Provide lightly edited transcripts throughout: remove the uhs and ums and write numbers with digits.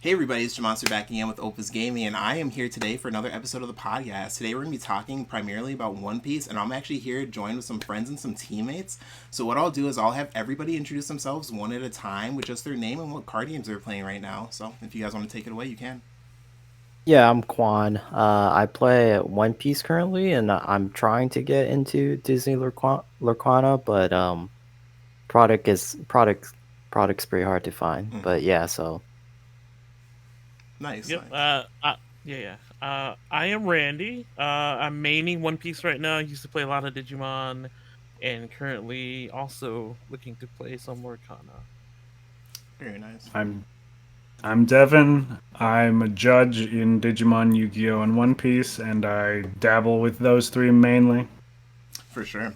Hey everybody, it's Jamonster back again with Oppas Gaming, and I am here today for another episode of the podcast. Today we're going to be talking primarily about One Piece, and I'm actually here joined with some friends and some teammates. So what I'll do is I'll have everybody introduce themselves one at a time with just their name and what card games they're playing right now. So if you guys want to take it away, you can. Yeah, I'm Quan. I play One Piece currently, and I'm trying to get into Disney Lorcana, but product is product product's pretty hard to find. Mm-hmm. But yeah, so Nice, Yep. nice. Yeah. I am Randy. I'm maining One Piece right now. I used to play a lot of Digimon, and currently also looking to play some more Kana. Very nice. I'm I'm Devin. I'm a judge in Digimon, Yu-Gi-Oh, and One Piece, and I dabble with those three mainly. For sure.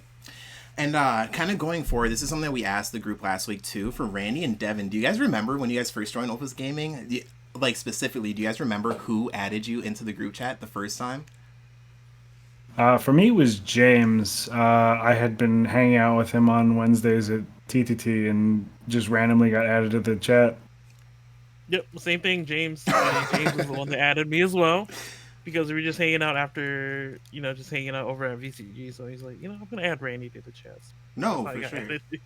And kind of going forward, this is something that we asked the group last week too. For Randy and Devin, do you guys remember when you guys first joined Opus Gaming? Like specifically, do you guys remember who added you into the group chat the first time? For me, it was James. I had been hanging out with him on Wednesdays at TTT and just randomly got added to the chat. Yep, same thing. James was the one that added me as well because we were just hanging out after just hanging out over at VCG. So he's like, I'm gonna add Randy to the chats. That's No, how I for got sure. added to the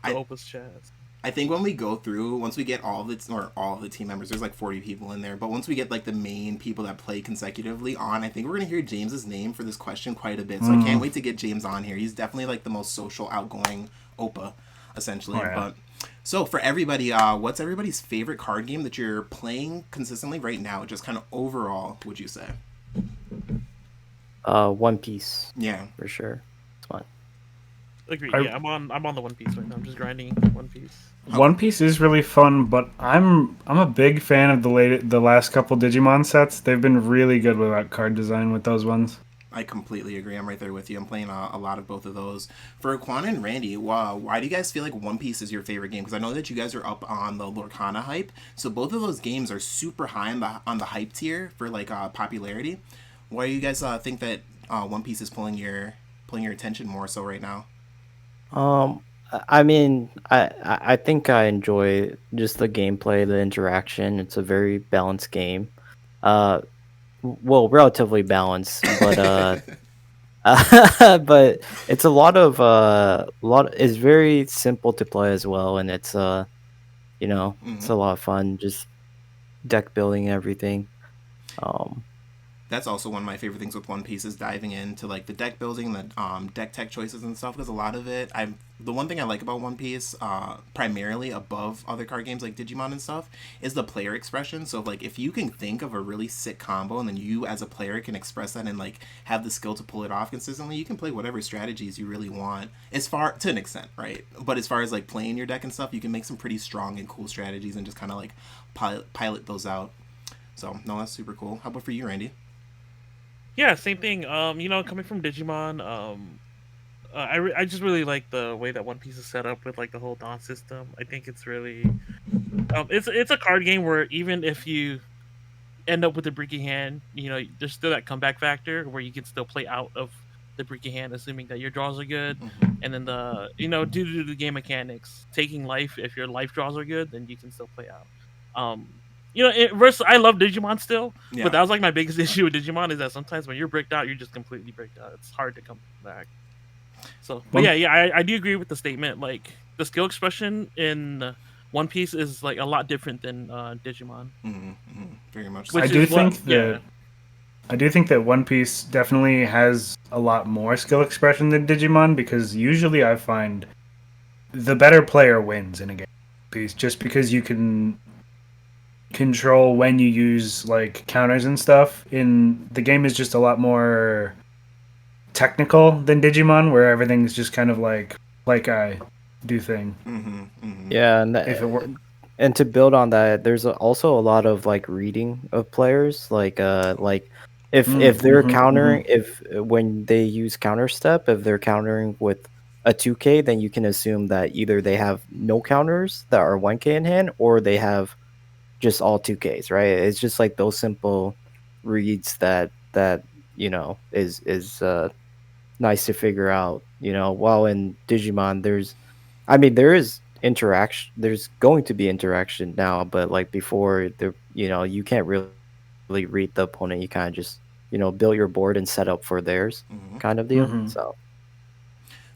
I Opus chats. I think when we go through, once we get all of the team members, there's like 40 people in there. But once we get like the main people that play consecutively on, I think we're gonna hear James's name for this question quite a bit. So I can't Mm. wait to get James on here. He's definitely like the most social, outgoing Opa, Oh essentially. yeah. But so for everybody, what's everybody's favorite card game that you're playing consistently right now? Just kind of overall, would you say? One Piece Yeah. for sure. It's fun. Agreed. I Yeah, I'm on the One Piece right now. I'm just grinding One Piece. How, One Piece is really fun, but I'm a big fan of the last couple Digimon sets. They've been really good with that card design with those ones. I completely agree. I'm right there with you. I'm playing a lot of both of those. For Quan and Randy, wow, why do you guys feel like One Piece is your favorite game? Because I know that you guys are up on the Lorcana hype, so both of those games are super high on the hype tier for like popularity. Why do you guys think that One Piece is pulling your attention more so right now? I mean, I think I enjoy just the gameplay, the interaction. It's a very balanced game. Uh, well, relatively balanced, but but it's a lot of it's very simple to play as well, and it's it's Hmm. a lot of fun, just deck building and everything. Um, That's also one of my favorite things with One Piece is diving into like the deck building, the deck tech choices and stuff. Because a lot of it, I the one thing I like about One Piece, primarily above other card games like Digimon and stuff, is the player expression. So like if you can think of a really sick combo and then you as a player can express that and like have the skill to pull it off consistently, you can play whatever strategies you really want. As far to an extent, right? But as far as like playing your deck and stuff, you can make some pretty strong and cool strategies and just kind of like pilot those out. So no, that's super cool. How about for you, Randy? Yeah, same thing. Coming from Digimon, I just really like the way that One Piece is set up with like the whole Dawn system. I think it's really it's a card game where even if you end up with a bricky hand, there's still that comeback factor where you can still play out of the bricky hand, assuming that your draws are good. Mm-hmm. And then due to the game mechanics, taking life if your life draws are good, then you can still play out. Versus I love Digimon still, but Yeah. that was like my biggest issue with Digimon is that sometimes when you're bricked out, you're just completely bricked out. It's hard to come back. So, but One I do agree with the statement. Like the skill expression in One Piece is like a lot different than Digimon, Mm-hmm. Mm-hmm. Very much I which so. do is what think that yeah. I do think that One Piece definitely has a lot more skill expression than Digimon because usually I find the better player wins in a game piece just because you can control when you use like counters and stuff. In the game is just a lot more technical than Digimon where everything's just kind of like I do thing. Mm-hmm. Mm-hmm. yeah, If it were and to build on that, there's also a lot of like reading of players, like if they're countering, if when they use counter step, if they're countering with a 2K, then you can assume that either they have no counters that are 1K in hand, or they have just all 2Ks, right? It's just like those simple reads that is nice to figure out. While in Digimon, I mean, there is. interaction. There's going to be interaction now, but like before, you can't really read the opponent. You kind of just build your board and set up for theirs, Mm-hmm. kind of deal. Mm-hmm. So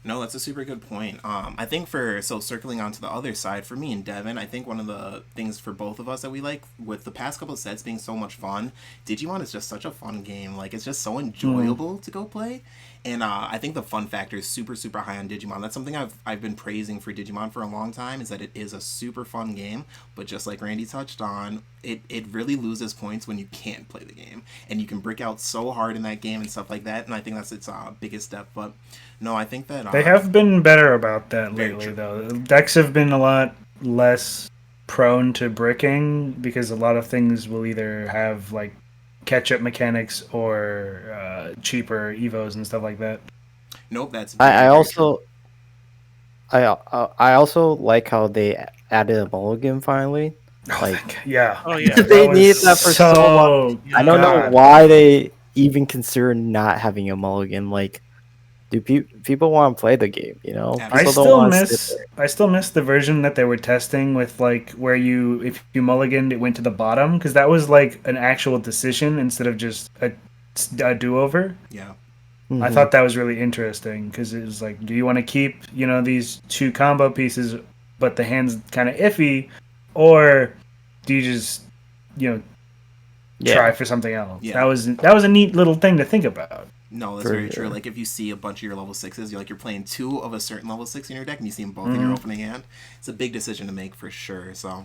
No, that's a super good point. I think circling on to the other side, for me and Devin, I think one of the things for both of us that we like with the past couple of sets being so much fun, Digimon is just such a fun game. Like it's just so enjoyable to go play, and I think the fun factor is super super high on Digimon. That's something I've been praising for Digimon for a long time. Is that it is a super fun game, but just like Randy touched on, it really loses points when you can't play the game, and you can brick out so hard in that game and stuff like that. And I think that's its biggest step. But no, I think that They have been better about that Very lately, true. though. Decks have been a lot less prone to bricking because a lot of things will either have like catch-up mechanics or cheaper evos and stuff like that. Nope, that's I, very I very true. also I also like how they added a mulligan finally. Oh, Like yeah, Oh yeah. they that was needed that for so long. so I don't know God. why they even consider not having a mulligan. Like, do people want to play the game? I People don't Absolutely. still want to sit miss there. I still miss the version that they were testing with like where if you mulliganed it went to the bottom because that was like an actual decision instead of just a do-over. Yeah. I Mhm. thought that was really interesting because it was like, do you want to keep these two combo pieces, but the hand's kind of iffy, or do you just try Yeah, for something else? Yeah. That was a neat little thing to think about. No, that's for very true. sure. Like if you see a bunch of your level sixes, you're playing two of a certain level six in your deck, and you see them both in your Mhm. opening hand. It's a big decision to make for sure. So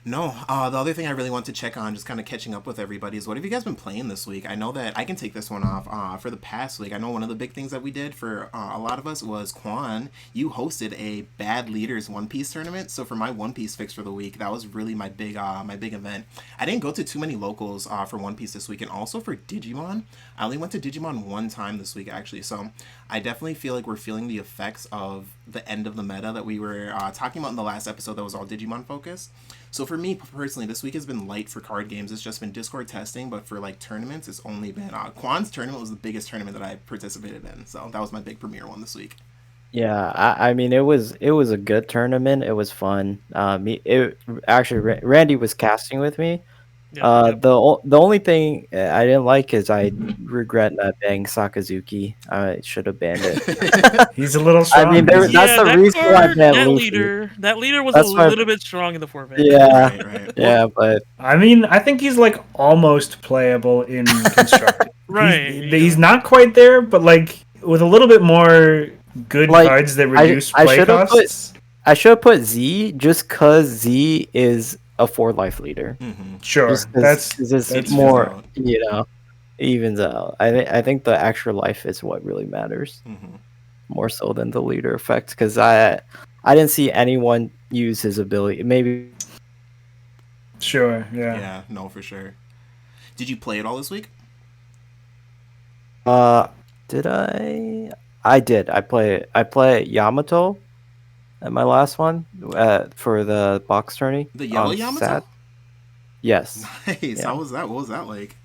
no, the other thing I really want to check on, just kind of catching up with everybody, is what have you guys been playing this week? I know that I can take this one off. For the past week, I know one of the big things that we did for a lot of us was Quan. You hosted a Bad Leaders One Piece tournament. So for my One Piece fix for the week, that was really my big event. I didn't go to too many locals for One Piece this week, and also for Digimon. I only went to Digimon one time this week actually. So I definitely feel like we're feeling the effects of the end of the meta that we were talking about in the last episode that was all Digimon focused. So for me personally, this week has been light for card games. It's just been Discord testing, but for like tournaments, it's only been Quan's tournament was the biggest tournament that I participated in. So that was my big premiere one this week. Yeah, I mean it was a good tournament. It was fun. Actually Randy was casting with me. Yep. Yep. The only thing I didn't like is I regret not banning Sakazuki. I should have banned it. He's a little I strong. mean, that's Yeah, the that reason why I card, banned Luffy. that leader was a That's why. little bit strong in the format. Yeah, Right, right. yeah, but I mean, I think he's like almost playable in constructed. Right. He's not quite there, but like with a little bit more good like cards that I reduce I play should have put costs. I should have put Z just cause Z is a 4 life leader. Mm-hmm. Sure, Just that's because it's that's more, fair. evens out. I think the extra life is what really matters Mm-hmm. more so than the leader effect. Because I didn't see anyone use his ability. Maybe sure. Yeah. Yeah, no, for sure. Did you play it all this week? did I? I did. I play Yamato at my last one for the box tourney The yellow on Yamato? Sat. Yes. Nice. Yeah. How was that? What was that like?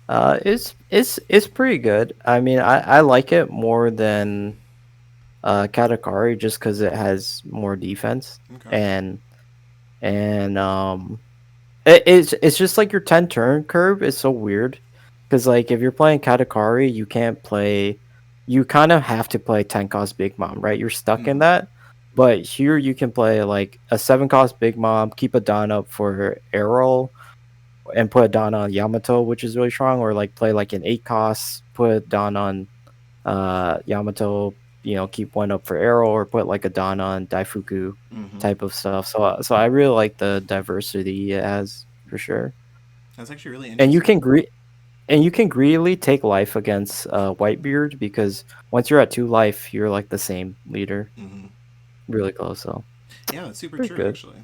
It's pretty good. I mean, I like it more than Katakari just because it has more defense Okay. and it's just like your 10 turn curve is so weird because like if you're playing Katakari, you kind of have to play 10 cost Big Mom, right? You're stuck in Mhm. that. But here you can play like a 7 cost Big Mom, keep a Don up for Arrow, and put a Don on Yamato, which is really strong, or like play like an 8 cost, put Don on Yamato, keep one up for Arrow, or put like a Don on Daifuku Mm-hmm. type of stuff. So I really like the diversity it has for sure. That's actually really And you interesting. can greedily take life against Whitebeard because once you're at 2 life, you're like the same leader, Mm-hmm. really close. So Yeah, that's super pretty true, good. actually.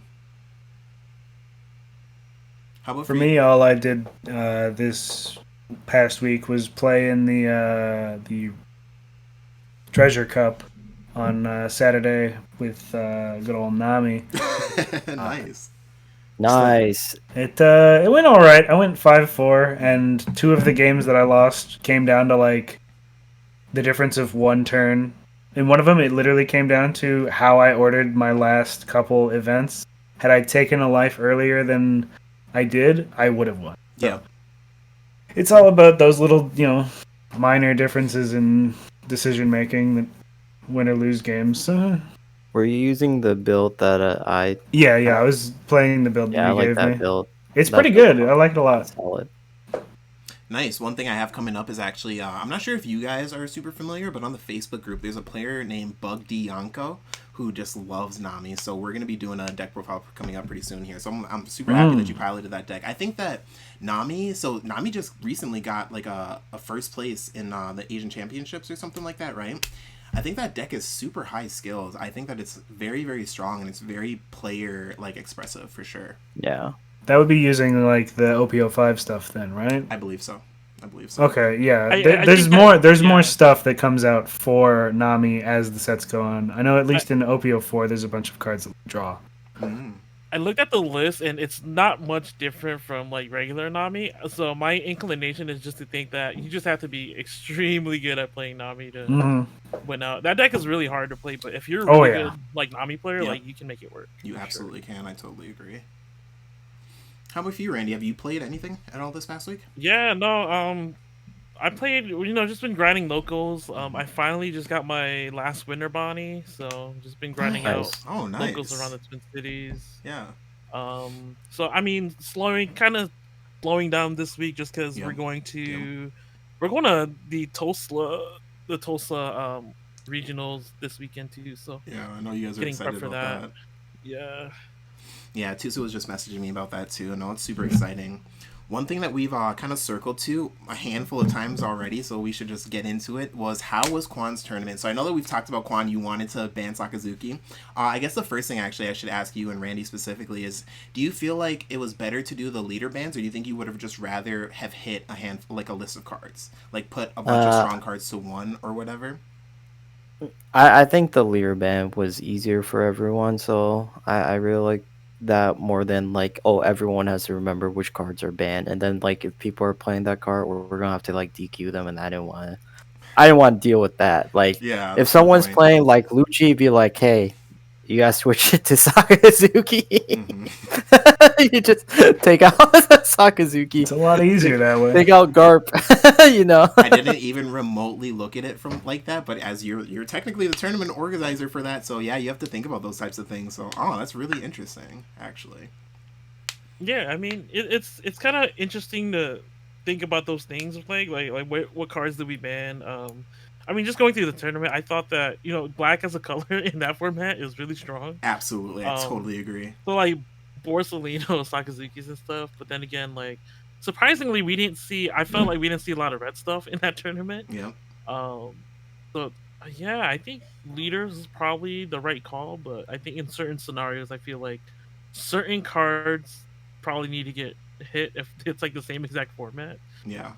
How about For for me, you? all I did this past week was play in the Treasure Cup on Saturday with good old Nami. Nice. Nice. It went all right. I went 5-4, and 2 of the games that I lost came down to like the difference of 1 turn In one of them, it literally came down to how I ordered my last couple events. Had I taken a life earlier than I did, I would have won. So Yeah. it's all about those little, minor differences in decision making that win or lose games. Were you using the build that I Yeah, have? I was playing the build Yeah, I you like gave that me. build. It's That pretty build's good. I like it a lot. solid. Nice. One thing I have coming up is actually, I'm not sure if you guys are super familiar, but on the Facebook group, there's a player named Bug D Yanko who just loves Nami. So we're going to be doing a deck profile coming up pretty soon here. So I'm super happy that you piloted that deck. I think that Nami just recently got like a first place in the Asian Championships or something like that, right? I think that deck is super high skills. I think that it's very, very strong and it's very player like expressive for sure. Yeah. That would be using like the OPO5 stuff then, right? I believe so. Okay, yeah. I There's think more. that, There's more yeah. stuff that comes out for Nami as the sets go on. I know at least in OPO4, there's a bunch of cards that we draw. I looked at the list and it's not much different from like regular Nami. So my inclination is just to think that you just have to be extremely good at playing Nami to win out. That deck is really hard to play, but if you're a really good like Nami player, Yep. like you can make it work. You absolutely can. I totally agree. How about for you, Randy? Have you played anything at all this past week? Yeah, no, I played, just been grinding locals. I finally just got my last winter Bonnie, so just been grinding out Nice. Oh, nice. locals around the Twin Cities. Yeah. So I mean, slowing down this week just because Yep. we're going to the Tulsa regionals this weekend too. So Yeah, I know you guys are getting excited prepped for about that. that. Yeah. Yeah, Tusa was just messaging me about that too. No, it's super exciting. One thing that we've kind of circled to a handful of times already, so we should just get into it, was how was Kwan's tournament? So I know that we've talked about Kwan, you wanted to ban Sakazuki. I guess the first thing actually I should ask you and Randy specifically is, do you feel like it was better to do the leader bans, or do you think you would have just rather have hit a handful, like a list of cards? Like put a bunch of strong cards to one or whatever? I think the leader ban was easier for everyone, so I really like that more than like, oh, everyone has to remember which cards are banned, and then like if people are playing that card, we're gonna have to like DQ them, and I didn't want to deal with that. Like Yeah, if that's a good someone's point. playing like Lucci, be like, hey, you gotta switch it to Sakazuki. You just take out Sakazuki. It's a lot easier that way. Take out Garp. I didn't even remotely look at it from like that, but as you're technically the tournament organizer for that, so yeah, you have to think about those types of things. So that's really interesting, actually. Yeah, I mean, it's kind of interesting to think about those things. Like what cards did we ban? I mean, just going through the tournament, I thought that black as a color in that format is really strong. Absolutely, I totally agree. So like Borsalino, Sakazuki's and stuff, but then again, like surprisingly, we didn't see. I felt like we didn't see a lot of red stuff in that tournament. Yep. So yeah, I think leaders is probably the right call, but I think in certain scenarios, I feel like certain cards probably need to get hit if it's like the same exact format. Yeah.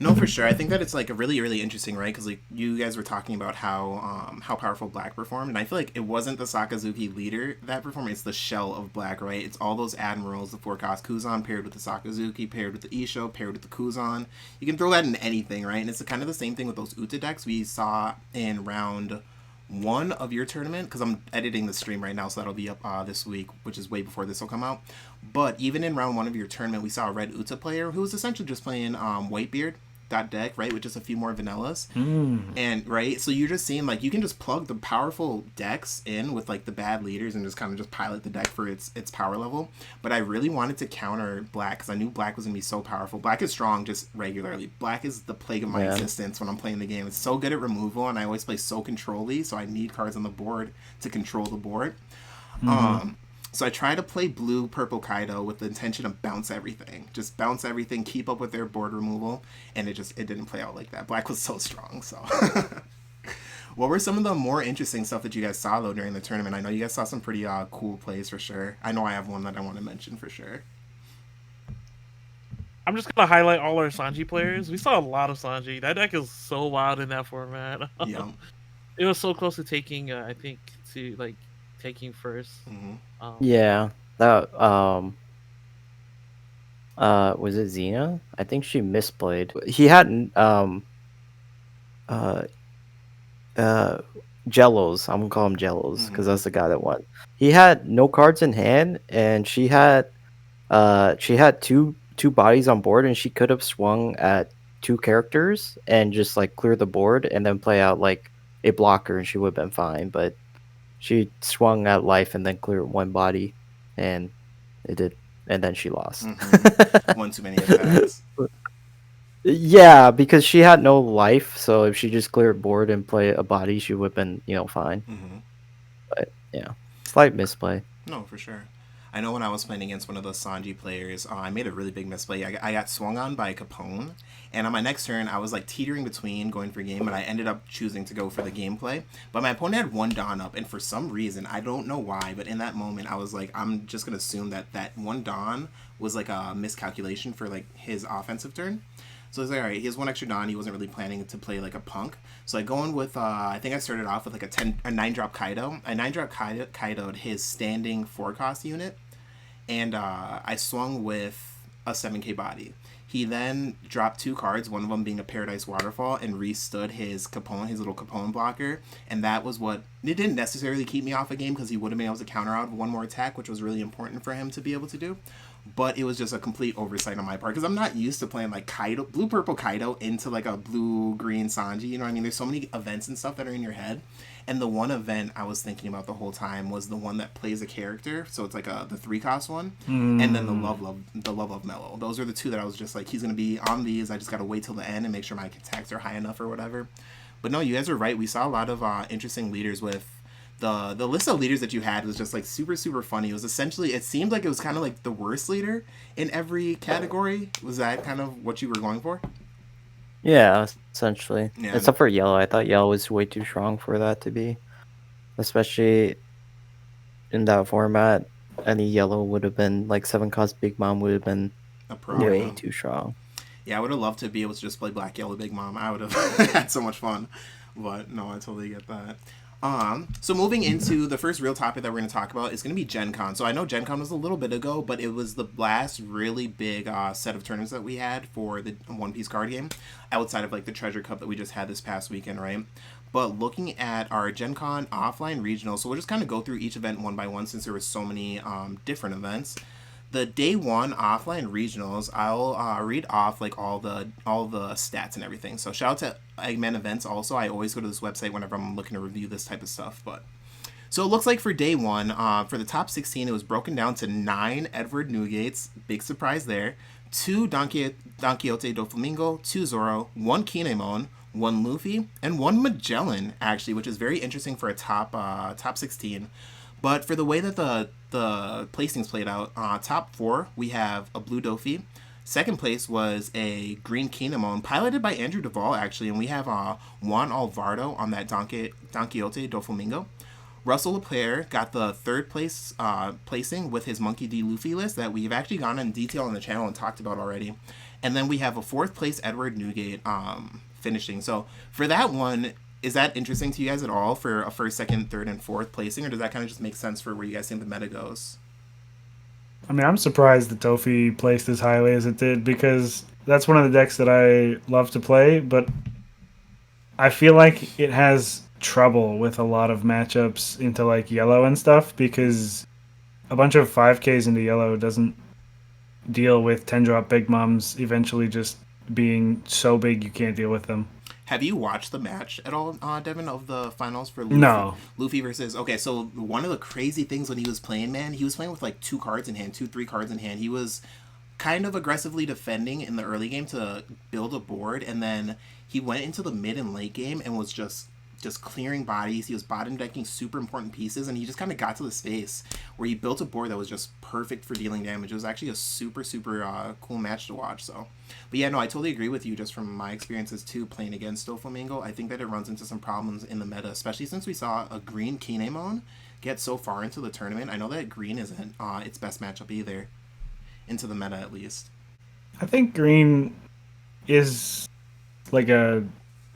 No, for sure. I think that it's like a really, really interesting, right? Because like you guys were talking about how powerful Black performed, and I feel like it wasn't the Sakazuki leader that performed; it's the shell of Black, right? It's all those admirals, the four cost Kuzan paired with the Sakazuki, paired with the Isho, paired with the Kuzan. You can throw that in anything, right? And it's kind of the same thing with those Uta decks we saw in round one of your tournament, because I'm editing the stream right now, so that'll be up this week, which is way before this will come out. But even in round one of your tournament, we saw a red Uta player who was essentially just playing Whitebeard that deck, right, with just a few more vanillas. And right, so you're just seeing like you can just plug the powerful decks in with like the bad leaders and just kind of just pilot the deck for its power level. But I really wanted to counter Black because I knew Black was gonna be so powerful. Black is strong just regularly. Black is the plague of my existence when I'm playing the game. It's so good at removal, and I always play so control-y, so I need cards on the board to control the board. So I try to play blue purple Kaido with the intention of bounce everything. Just bounce everything, keep up with their board removal, and it didn't play out like that. Black was so strong, so what were some of the more interesting stuff that you guys saw though during the tournament? I know you guys saw some pretty cool plays for sure. I know I have one that I want to mention for sure. I'm just gonna highlight all our Sanji players. We saw a lot of Sanji. That deck is so wild in that format. Yeah. It was so close to taking I think to like taking first. Yeah, that was it Xena? I think she misplayed. He hadn't uh Jellos. I'm gonna call him Jellos because Mm-hmm. that's the guy that won. He had no cards in hand, and she had two bodies on board, and she could have swung at two characters and just like clear the board and then play out like a blocker, and she would have been fine. But she swung at life and then cleared one body, and it did, and then she lost. Mm-hmm. One too many attacks. Yeah, because she had no life, so if she just cleared board and play a body, she would have been, fine. Mm-hmm. But yeah, slight misplay. No, for sure. I know when I was playing against one of the Sanji players, I made a really big misplay. I got swung on by Capone, and on my next turn, I was like teetering between going for game, but I ended up choosing to go for the gameplay. But my opponent had one Dawn up, and for some reason, I don't know why, but in that moment, I was like, I'm just gonna assume that that one Dawn was like a miscalculation for like his offensive turn. So I was like, all right, he has one extra Dawn. He wasn't really planning to play like a punk. So I go in with, I think I started off with like a 9-drop Kaido. I 9-drop Kaido'd his standing 4-cost unit, and I swung with a 7k body. He then dropped 2 cards, one of them being a Paradise Waterfall, and restood his Capone, his little Capone blocker. And that was what, it didn't necessarily keep me off a game because he would have been able to counter out one more attack, which was really important for him to be able to do. But it was just a complete oversight on my part because I'm not used to playing like Kaido, blue purple Kaido into like a blue green Sanji. You know what I mean? There's so many events and stuff that are in your head, and the one event I was thinking about the whole time was the one that plays a character. So it's like the 3-cost one, and then the love of Mellow. Those are the two that I was just like, he's gonna be on these. I just gotta wait till the end and make sure my attacks are high enough or whatever. But no, you guys are right. We saw a lot of interesting leaders with the list of leaders that you had was just like super super funny. It was essentially, it seemed like it was kind of like the worst leader in every category. Was that kind of what you were going for? Yeah, essentially. Yeah. Except for yellow. I thought yellow was way too strong for that to be. Especially in that format. Any yellow would have been like 7-cost Big Mom would have been A pro. way too strong. Yeah, I would have loved to be able to just play Black Yellow Big Mom. I would have had so much fun. But no, I totally get that. So moving into the first real topic that we're going to talk about is going to be Gen Con. So I know Gen Con was a little bit ago, but it was the last really big set of tournaments that we had for the One Piece card game, outside of like the Treasure Cup that we just had this past weekend, right? But looking at our Gen Con offline regional, so we'll just kind of go through each event one by one since there were so many different events. The day one offline regionals, I'll read off like all the stats and everything. So shout out to Eggman Events. Also, I always go to this website whenever I'm looking to review this type of stuff. But so it looks like for day one, for the top 16, it was broken down to 9 Edward Newgates. Big surprise there. 2 Don Quixote do Flamingo, 2 Zoro, 1 Kinemon, 1 Luffy, and 1 Magellan actually, which is very interesting for a top 16. But for the way that the placings played out, top 4 we have a blue Dofi. Second place was a green Kinemon, piloted by Andrew Duvall actually, and we have Juan Alvarado on that Don Quixote do Flamingo. Russell LePlaire got the third place placing with his Monkey D. Luffy list that we've actually gone in detail on the channel and talked about already. And then we have a fourth place Edward Newgate finishing. So for that one, is that interesting to you guys at all for a first, second, third, and fourth placing, or does that kind of just make sense for where you guys think the meta goes? I mean, I'm surprised that Dofi placed as highly as it did because that's one of the decks that I love to play, but I feel like it has trouble with a lot of matchups into like yellow and stuff because a bunch of 5Ks into yellow doesn't deal with 10-drop Big Moms eventually just being so big you can't deal with them. Have you watched the match at all, Devin, of the finals for Luffy? No. Luffy versus... Okay, so one of the crazy things when he was playing, man, he was playing with like 3 cards in hand. He was kind of aggressively defending in the early game to build a board, and then he went into the mid and late game and was just clearing bodies. He was bottom decking super important pieces, and he just kind of got to the space where he built a board that was just perfect for dealing damage. It was actually a super cool match to watch. So, but yeah, no, I totally agree with you. Just from my experiences too, playing against Doflamingo, I think that it runs into some problems in the meta, especially since we saw a green Kinemon get so far into the tournament. I know that green isn't its best matchup either, into the meta at least. I think green is like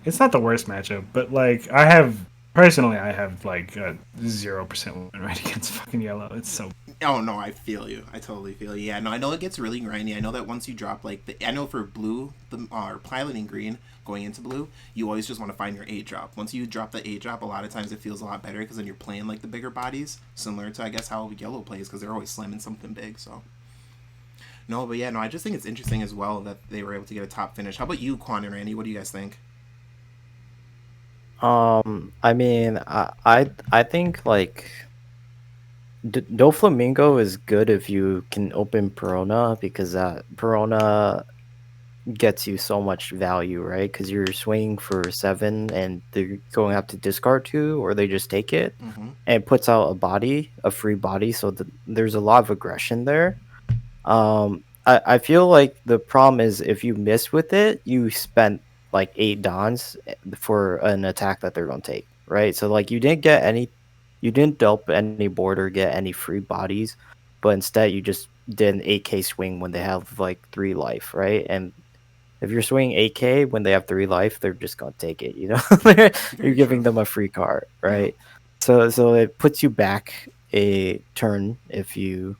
it's not the worst matchup, but like I have Personally, I have like a 0% win rate against fucking yellow. It's so. Oh no, I feel you. I totally feel you. Yeah, no, I know it gets really grindy. I know that once you drop I know for blue, or piloting green going into blue, you always just want to find your 8 drop. Once you drop the 8 drop, a lot of times it feels a lot better because then you're playing like the bigger bodies, similar to I guess how yellow plays because they're always slamming something big. So no, but yeah, no, I just think it's interesting as well that they were able to get a top finish. How about you, Quan and Randy? What do you guys think? I mean, I think like Doflamingo is good if you can open Perona because that Perona gets you so much value, right? Because you're swinging for 7 and they're going to have to discard 2 or they just take it Mm-hmm. and it puts out a free body. So there's a lot of aggression there. I feel like the problem is if you miss with it, you spent like 8 Dons for an attack that they're going to take, right? So like you didn't dump any board or get any free bodies, but instead you just did an 8K swing when they have like 3 life, right? And if you're swinging 8K when they have 3 life, they're just gonna take it. You know, you're Very giving true. them a free card, Yeah. right? So it puts you back a turn if you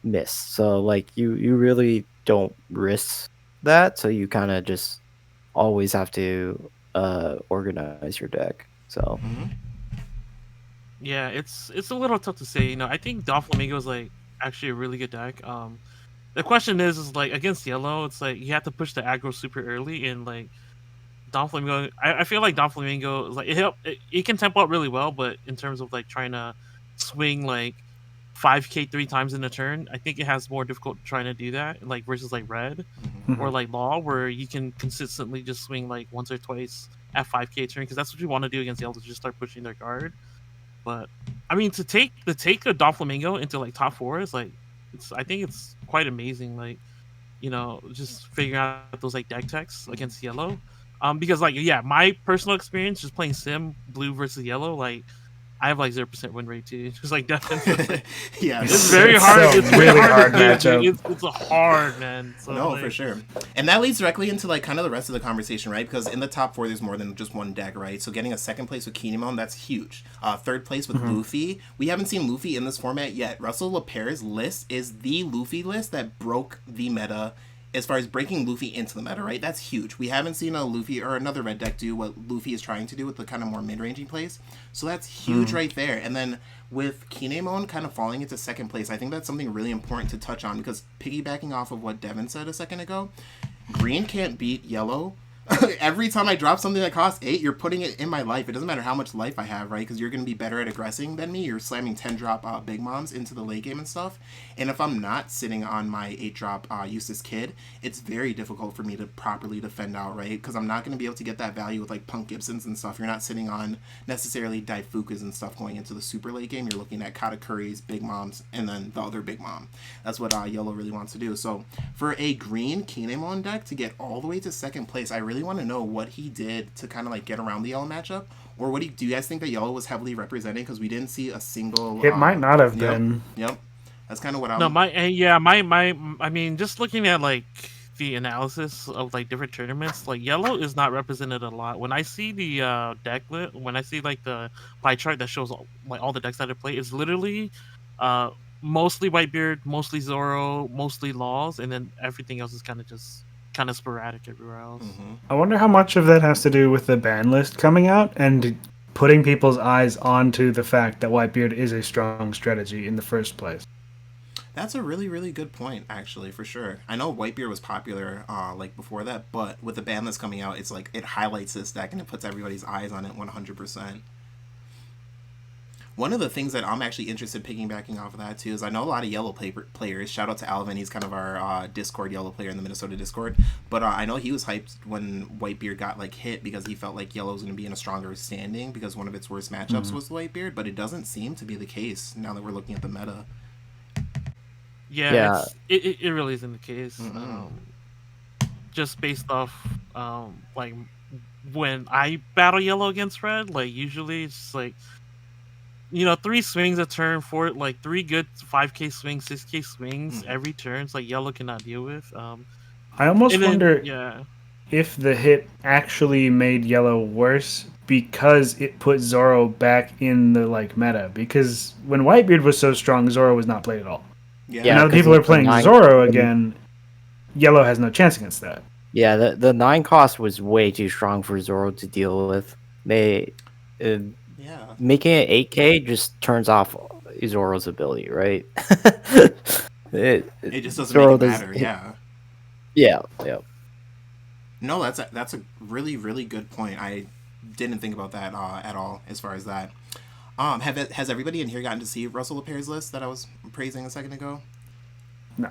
miss. So like you really don't risk that. So you kind of just always have to organize your deck. So Mm-hmm. Yeah, it's a little tough to say. I think Doflamingo is like actually a really good deck. The question is like against yellow, it's like you have to push the aggro super early, and like Doflamingo, I feel like Doflamingo is like it can tempo out really well, but in terms of like trying to swing like 5K 3 times in a turn, I think it has more difficult trying to do that, like versus like red Mm-hmm. or like law, where you can consistently just swing like once or twice at 5K turn, because that's what you want to do against yellow, to just start pushing their guard. But I mean, to take a Doflamingo into like top 4 is like I think it's quite amazing. Like just figuring out those like deck techs against yellow. Because like yeah, my personal experience just playing sim blue versus yellow, like I have like 0% win rate too. Just like definitely, Yeah, no, it's for very sure. hard. So It's very really hard hard to do, matchup. dude. It's a hard man. So No, like, for sure. And that leads directly into like kind of the rest of the conversation, right? Because in the top 4, there's more than just one deck, right? So getting a second place with Kinemon, that's huge. Third place with Luffy. We haven't seen Luffy in this format yet. Russell LePaire's list is the Luffy list that broke the meta as far as breaking Luffy into the meta, right? That's huge. We haven't seen a Luffy or another red deck do what Luffy is trying to do with the kind of more mid-ranging plays. So that's huge right there. And then with Kinemon kind of falling into second place, I think that's something really important to touch on because piggybacking off of what Devin said a second ago, green can't beat yellow. Every time I drop something that costs 8, you're putting it in my life. It doesn't matter how much life I have, right? Because you're going to be better at aggressing than me. You're slamming 10 drop big moms into the late game and stuff. And if I'm not sitting on my 8 drop Eustace Kid, it's very difficult for me to properly defend out, right? Because I'm not going to be able to get that value with like Punk Gibsons and stuff. You're not sitting on necessarily Daifukas and stuff going into the super late game. You're looking at Katakuris, big moms, and then the other big mom. That's what yellow really wants to do. So for a green Kinemon deck to get all the way to second place, I really want to know what he did to kind of like get around the yellow matchup, or do you guys think that yellow was heavily represented because we didn't see a single? It might not have Yep, been. yep. That's kind of what no, I'm. my I mean, just looking at like the analysis of like different tournaments, like yellow is not represented a lot. When I see the deck lit, when I see like the pie chart that shows like all the decks that I play, it's literally uh mostly Whitebeard, mostly Zoro, mostly Laws, and then everything else is kind of sporadic everywhere else. Mm-hmm. I wonder how much of that has to do with the ban list coming out and putting people's eyes onto the fact that Whitebeard is a strong strategy in the first place. That's a really, really good point, actually, for sure. I know Whitebeard was popular, like before that, but with the ban list coming out, it's like it highlights this deck and it puts everybody's eyes on it 100%. One of the things that I'm actually interested in piggybacking off of that too is I know a lot of yellow players. Shout out to Alvin, he's kind of our Discord yellow player in the Minnesota Discord. But I know he was hyped when Whitebeard got like hit because he felt like yellow was going to be in a stronger standing because one of its worst matchups was Whitebeard. But it doesn't seem to be the case now that we're looking at the meta. Yeah, it really isn't the case. Mm-mm. Just based off like when I battle yellow against red, like usually it's just like 3 swings a turn for it, like 3 good 5K swings, 6K swings every turn. It's like yellow cannot deal with. I almost And then wonder yeah, if the hit actually made yellow worse because it put Zoro back in the like meta. Because when Whitebeard was so strong, Zoro was not played at all. Yeah. But Yeah, now that because people are the playing nine. Zoro again, yellow has no chance against that. Yeah, the 9 cost was way too strong for Zoro to deal with. They uh, Yeah. making it 8K just turns off Zoro's ability, right? It just doesn't make Zoro it does. matter. Yeah. Yeah, yeah. No, that's a really really good point. I didn't think about that at all as far as that. Has everybody in here gotten to see Russell Leper's list that I was praising a second ago? No.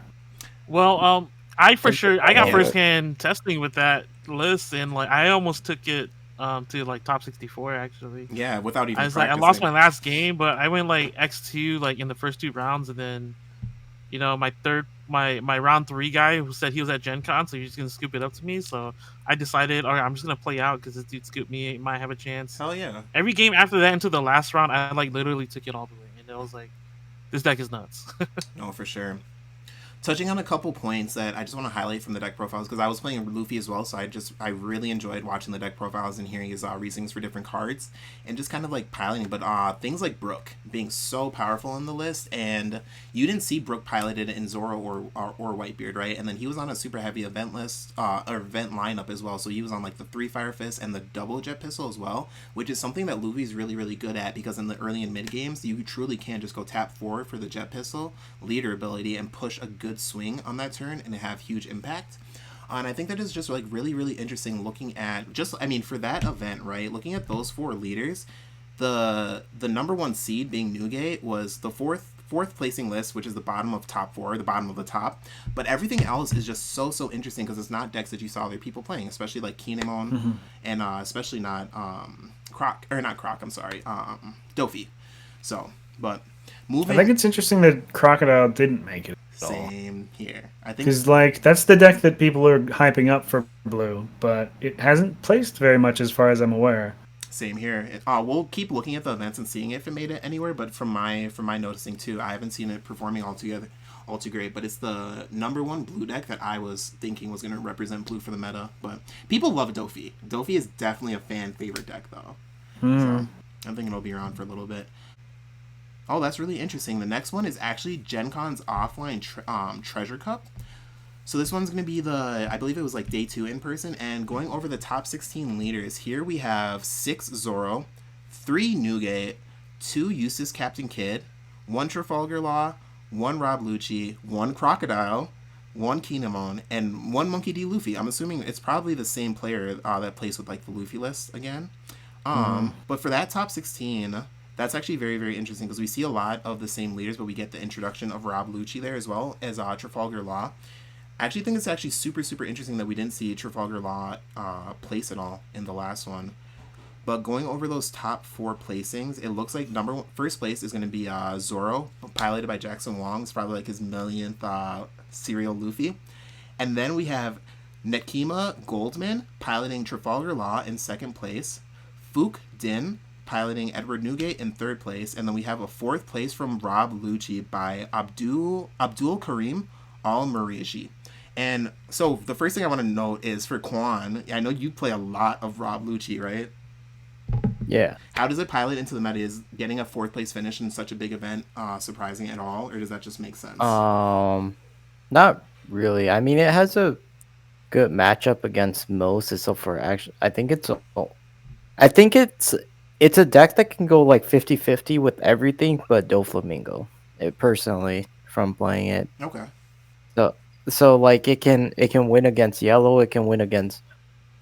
Well, I for sure I got Yeah. firsthand testing with that list, and like I almost took it to like top 64 actually. Yeah, without I even was like I lost my practicing. last game, but I went like X2 like in the first 2 rounds, and then my round 3 guy who said he was at Gen Con, so he's just gonna scoop it up to me. So I decided, all right, I'm just gonna play out because this dude scooped me, he might have a chance. Hell yeah. Every game after that into the last round, I like literally took it all the way, and it was like, this deck is nuts. No, for sure. Touching on a couple points that I just want to highlight from the deck profiles, because I was playing Luffy as well, so I really enjoyed watching the deck profiles and hearing his reasonings for different cards and just kind of like piloting. But things like Brook being so powerful in the list, and you didn't see Brook piloted in Zoro or Whitebeard, right? And then he was on a super heavy event list or event lineup as well, so he was on like the 3 Fire Fist and the double Jet Pistol as well, which is something that Luffy's really really good at, because in the early and mid games you truly can just go tap 4 for the Jet Pistol leader ability and push a good swing on that turn and have huge impact. And I think that is just like really really interesting looking at just, I mean, for that event, right, looking at those 4 leaders. The number 1 seed being Newgate was the fourth placing list, which is the bottom of top 4, the bottom of the top. But everything else is just so interesting because it's not decks that you saw other people playing, especially like Kinemon, and especially not Croc, I'm sorry, Dofi. So, but moving. I think it's interesting that Crocodile didn't make it. Same here. I think Because like that's the deck that people are hyping up for blue, but it hasn't placed very much as far as I'm aware. same here. We'll keep looking at the events and seeing if it made it anywhere. But from my noticing too, I haven't seen it performing all too great. But it's the number 1 blue deck that I was thinking was going to represent blue for the meta. But people love Dofi. Dofi is definitely a fan favorite deck though. So I think it'll be around for a little bit. Oh, that's really interesting. The next one is actually Gen Con's offline treasure cup. So this one's going to be I believe it was like day 2 in person, and going over the top 16 leaders. Here we have 6 Zoro, 3 Newgate, 2 Eustace Captain Kidd, 1 Trafalgar Law, 1 Rob Lucci, 1 Crocodile, 1 Kinemon, and 1 Monkey D. Luffy. I'm assuming it's probably the same player that plays with like the Luffy list again. But for that top 16, that's actually very, very interesting because we see a lot of the same leaders, but we get the introduction of Rob Lucci there as well as Trafalgar Law. I actually think it's actually super, super interesting that we didn't see Trafalgar Law place at all in the last one. But going over those top 4 placings, it looks like first place is going to be Zoro, piloted by Jackson Wong. It's probably like his millionth serial Luffy. And then we have Nekima Goldman piloting Trafalgar Law in second place. Fook Din piloting Edward Newgate in third place. And then we have a 4th place from Rob Lucci by Abdul Karim Al-Maraji. And so the first thing I want to note is for Quan, I know you play a lot of Rob Lucci, right? Yeah. How does it pilot into the meta? Is getting a 4th place finish in such a big event surprising at all, or does that just make sense? Not really. I mean, it has a good matchup against most, except for actually, I think it's a deck that can go like 50-50 with everything but Doflamingo. Personally, from playing it. Okay. So like it can win against yellow, it can win against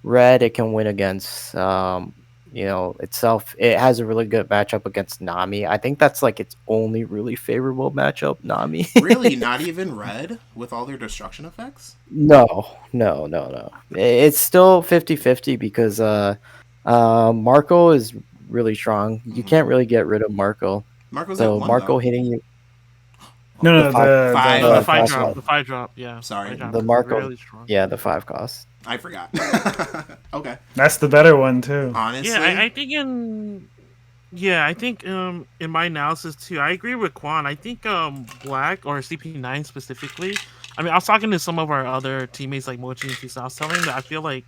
red, it can win against itself. It has a really good matchup against Nami. I think that's like its only really favorable matchup, Nami. Really, not even red with all their destruction effects? No. It's still 50-50 because Marco is really strong. You can't really get rid of Marco. Marco's So at 1 Marco though. hitting you. No, five- The the 5 cost drop, one. the 5 drop, yeah. Sorry. 5 drop The is Marco. really strong. Yeah, the 5 cost. I forgot. Okay. That's the better one too. Honestly, Yeah, I think in my analysis too, I agree with Quan. I think Black or CP9 specifically. I mean, I was talking to some of our other teammates like Mochi and Tusa. I was telling them that I feel like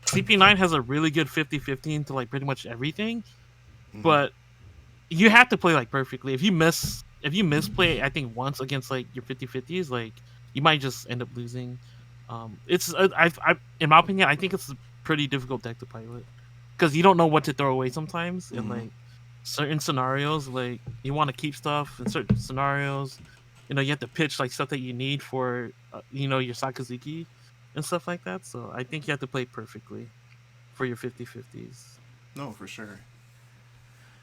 CP9 has a really good 50-50 into like pretty much everything, Mm-hmm. but you have to play like perfectly. If you misplay, I think once against like your 50-50s, like you might just end up losing. It's in my opinion, I think it's a pretty difficult deck to pilot because you don't know what to throw away sometimes in Mm-hmm. like certain scenarios. Like you want to keep stuff in certain scenarios. You have to pitch like stuff that you need for your Sakazuki and stuff like that. So I think you have to play perfectly for your 50-50s. No, for sure.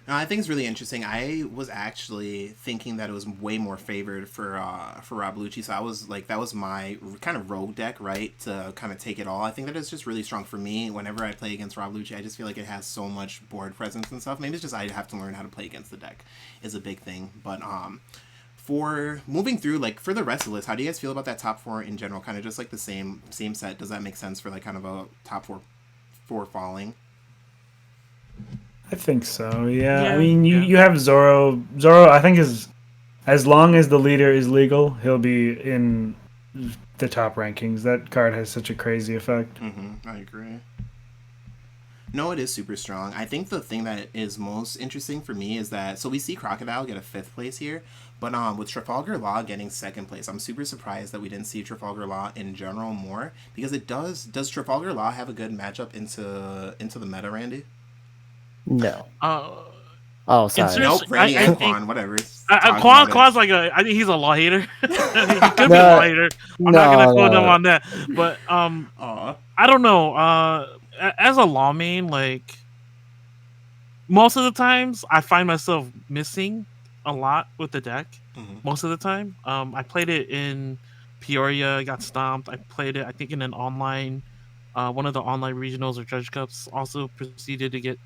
No, I think it's really interesting. I was actually thinking that it was way more favored for Rob Lucci, so I was like, that was my kind of rogue deck, right, to kind of take it all. I think that it's just really strong for me. Whenever I play against Rob Lucci, I just feel like it has so much board presence and stuff. Maybe it's just I have to learn how to play against the deck is a big thing. But for moving through, like for the rest of the list, how do you guys feel about that top four in general? Kind of just like the same set. Does that make sense for like kind of a top four falling? I think so. Yeah. I Yeah, mean, you yeah. you have Zoro. Zoro, I think is as long as the leader is legal, he'll be in the top rankings. That card has such a crazy effect. Mm-hmm. I agree. No, it is super strong. I think the thing that is most interesting for me is that so we see Crocodile get a fifth place here, but with Trafalgar Law getting second place, I'm super surprised that we didn't see Trafalgar Law in general more because it does Trafalgar Law have a good matchup into the meta, Randy? No. Uh, Oh, in sorry. serious, Nope, I, Randy I and think Quan, whatever. Talk Quan about it. Quan's like I think he's a law hater. He could be a law No, hater. I'm not gonna no, quote him no. on that, but Aw. I don't know. As a law main, like most of the times, I find myself missing a lot with the deck. Mm-hmm. Most of the time, I played it in Peoria, got stomped. I played it, I think, in an online, one of the online regionals or judge cups. Also proceeded to get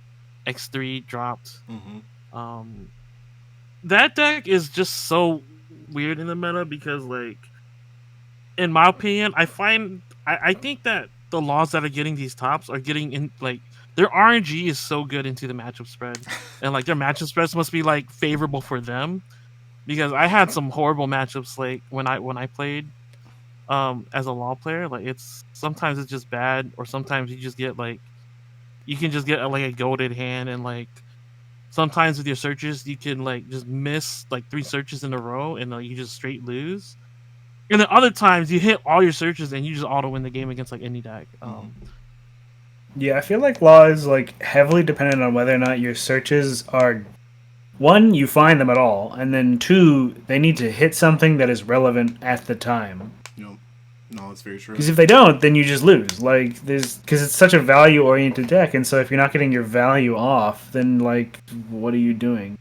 X3 dropped. Mm-hmm. Um, that deck is just so weird in the meta because, like, in my opinion, I think that the laws that are getting these tops are getting in like their RNG is so good into the matchup spread, and like their matchup spreads must be like favorable for them because I had some horrible matchups like when I played as a law player. Like it's sometimes it's just bad, or sometimes you just get like you can just get like a goaded hand, and like sometimes with your searches you can like just miss like three searches in a row and you just straight lose. And then other times you hit all your searches and you just auto win the game against like any deck. Mm-hmm. Yeah, I feel like law is like heavily dependent on whether or not your searches are one, you find them at all, and then two, they need to hit something that is relevant at the time. Nope. No, it's very true. Because if they don't, then you just lose. Like there's because it's such a value oriented deck, and so if you're not getting your value off, then like what are you doing?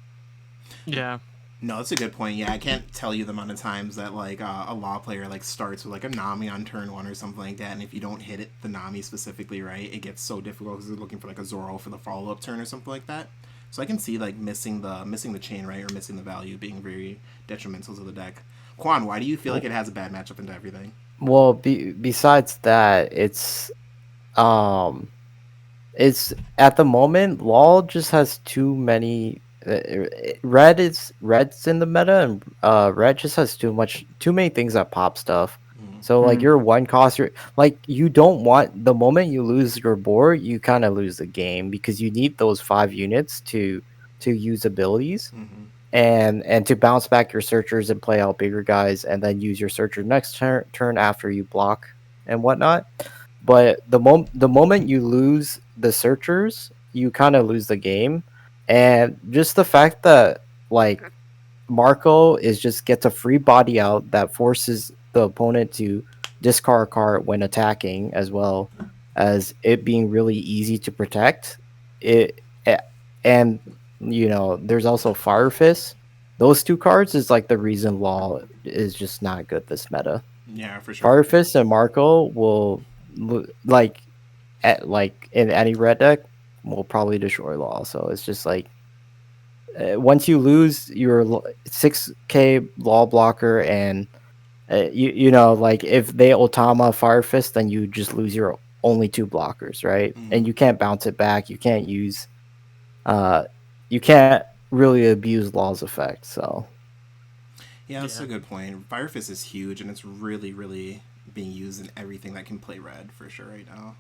Yeah, No, that's a good point. Yeah, I can't tell you the amount of times that like a law player like starts with like a Nami on turn one or something like that, and if you don't hit it, the Nami specifically, right, it gets so difficult because they're looking for like a Zoro for the follow up turn or something like that. So I can see like missing the chain, right, or missing the value being very detrimental to the deck. Quan, why do you feel like it has a bad matchup into everything? Well, besides that, um it's at the moment, LOL just has too many. Red's in the meta, and Red just has too many things that pop stuff. Mm-hmm. So like Hmm. your one cost, like you don't want the moment you lose your board, you kind of lose the game because you need those 5 units to use abilities Mm-hmm. and to bounce back your searchers and play out bigger guys, and then use your searcher next turn after you block and whatnot. But the moment you lose the searchers, you kind of lose the game. And just the fact that like Marco is just gets a free body out that forces the opponent to discard a card when attacking, as well as it being really easy to protect. It a- and there's also Fire Fist. Those two cards is like the reason Law is just not good this meta. Yeah, for sure. Fire Fist and Marco will like like in any red deck will probably destroy Law. So it's just like once you lose your 6K Law blocker, and like if they Otama Fire Fist, then you just lose your only two blockers, right? Mm-hmm. And you can't bounce it back. Uh you can't really abuse Law's effect. So Yeah, that's a yeah. good point. Fire Fist is huge, and it's really, really being used in everything that can play red for sure right now.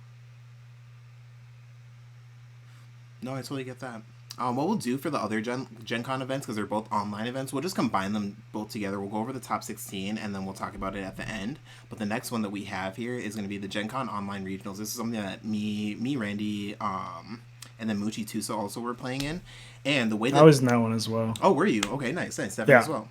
No, I totally get that. What we'll do for the other Gen Con events, because they're both online events, we'll just combine them both together. We'll go over the top 16, and then we'll talk about it at the end. But the next one that we have here is going to be the Gen Con online regionals. This is something that me, Randy, and then Muchi Tusa also were playing in. And the way that I was in that one as well. Oh, were you? Okay, nice. Definitely as well.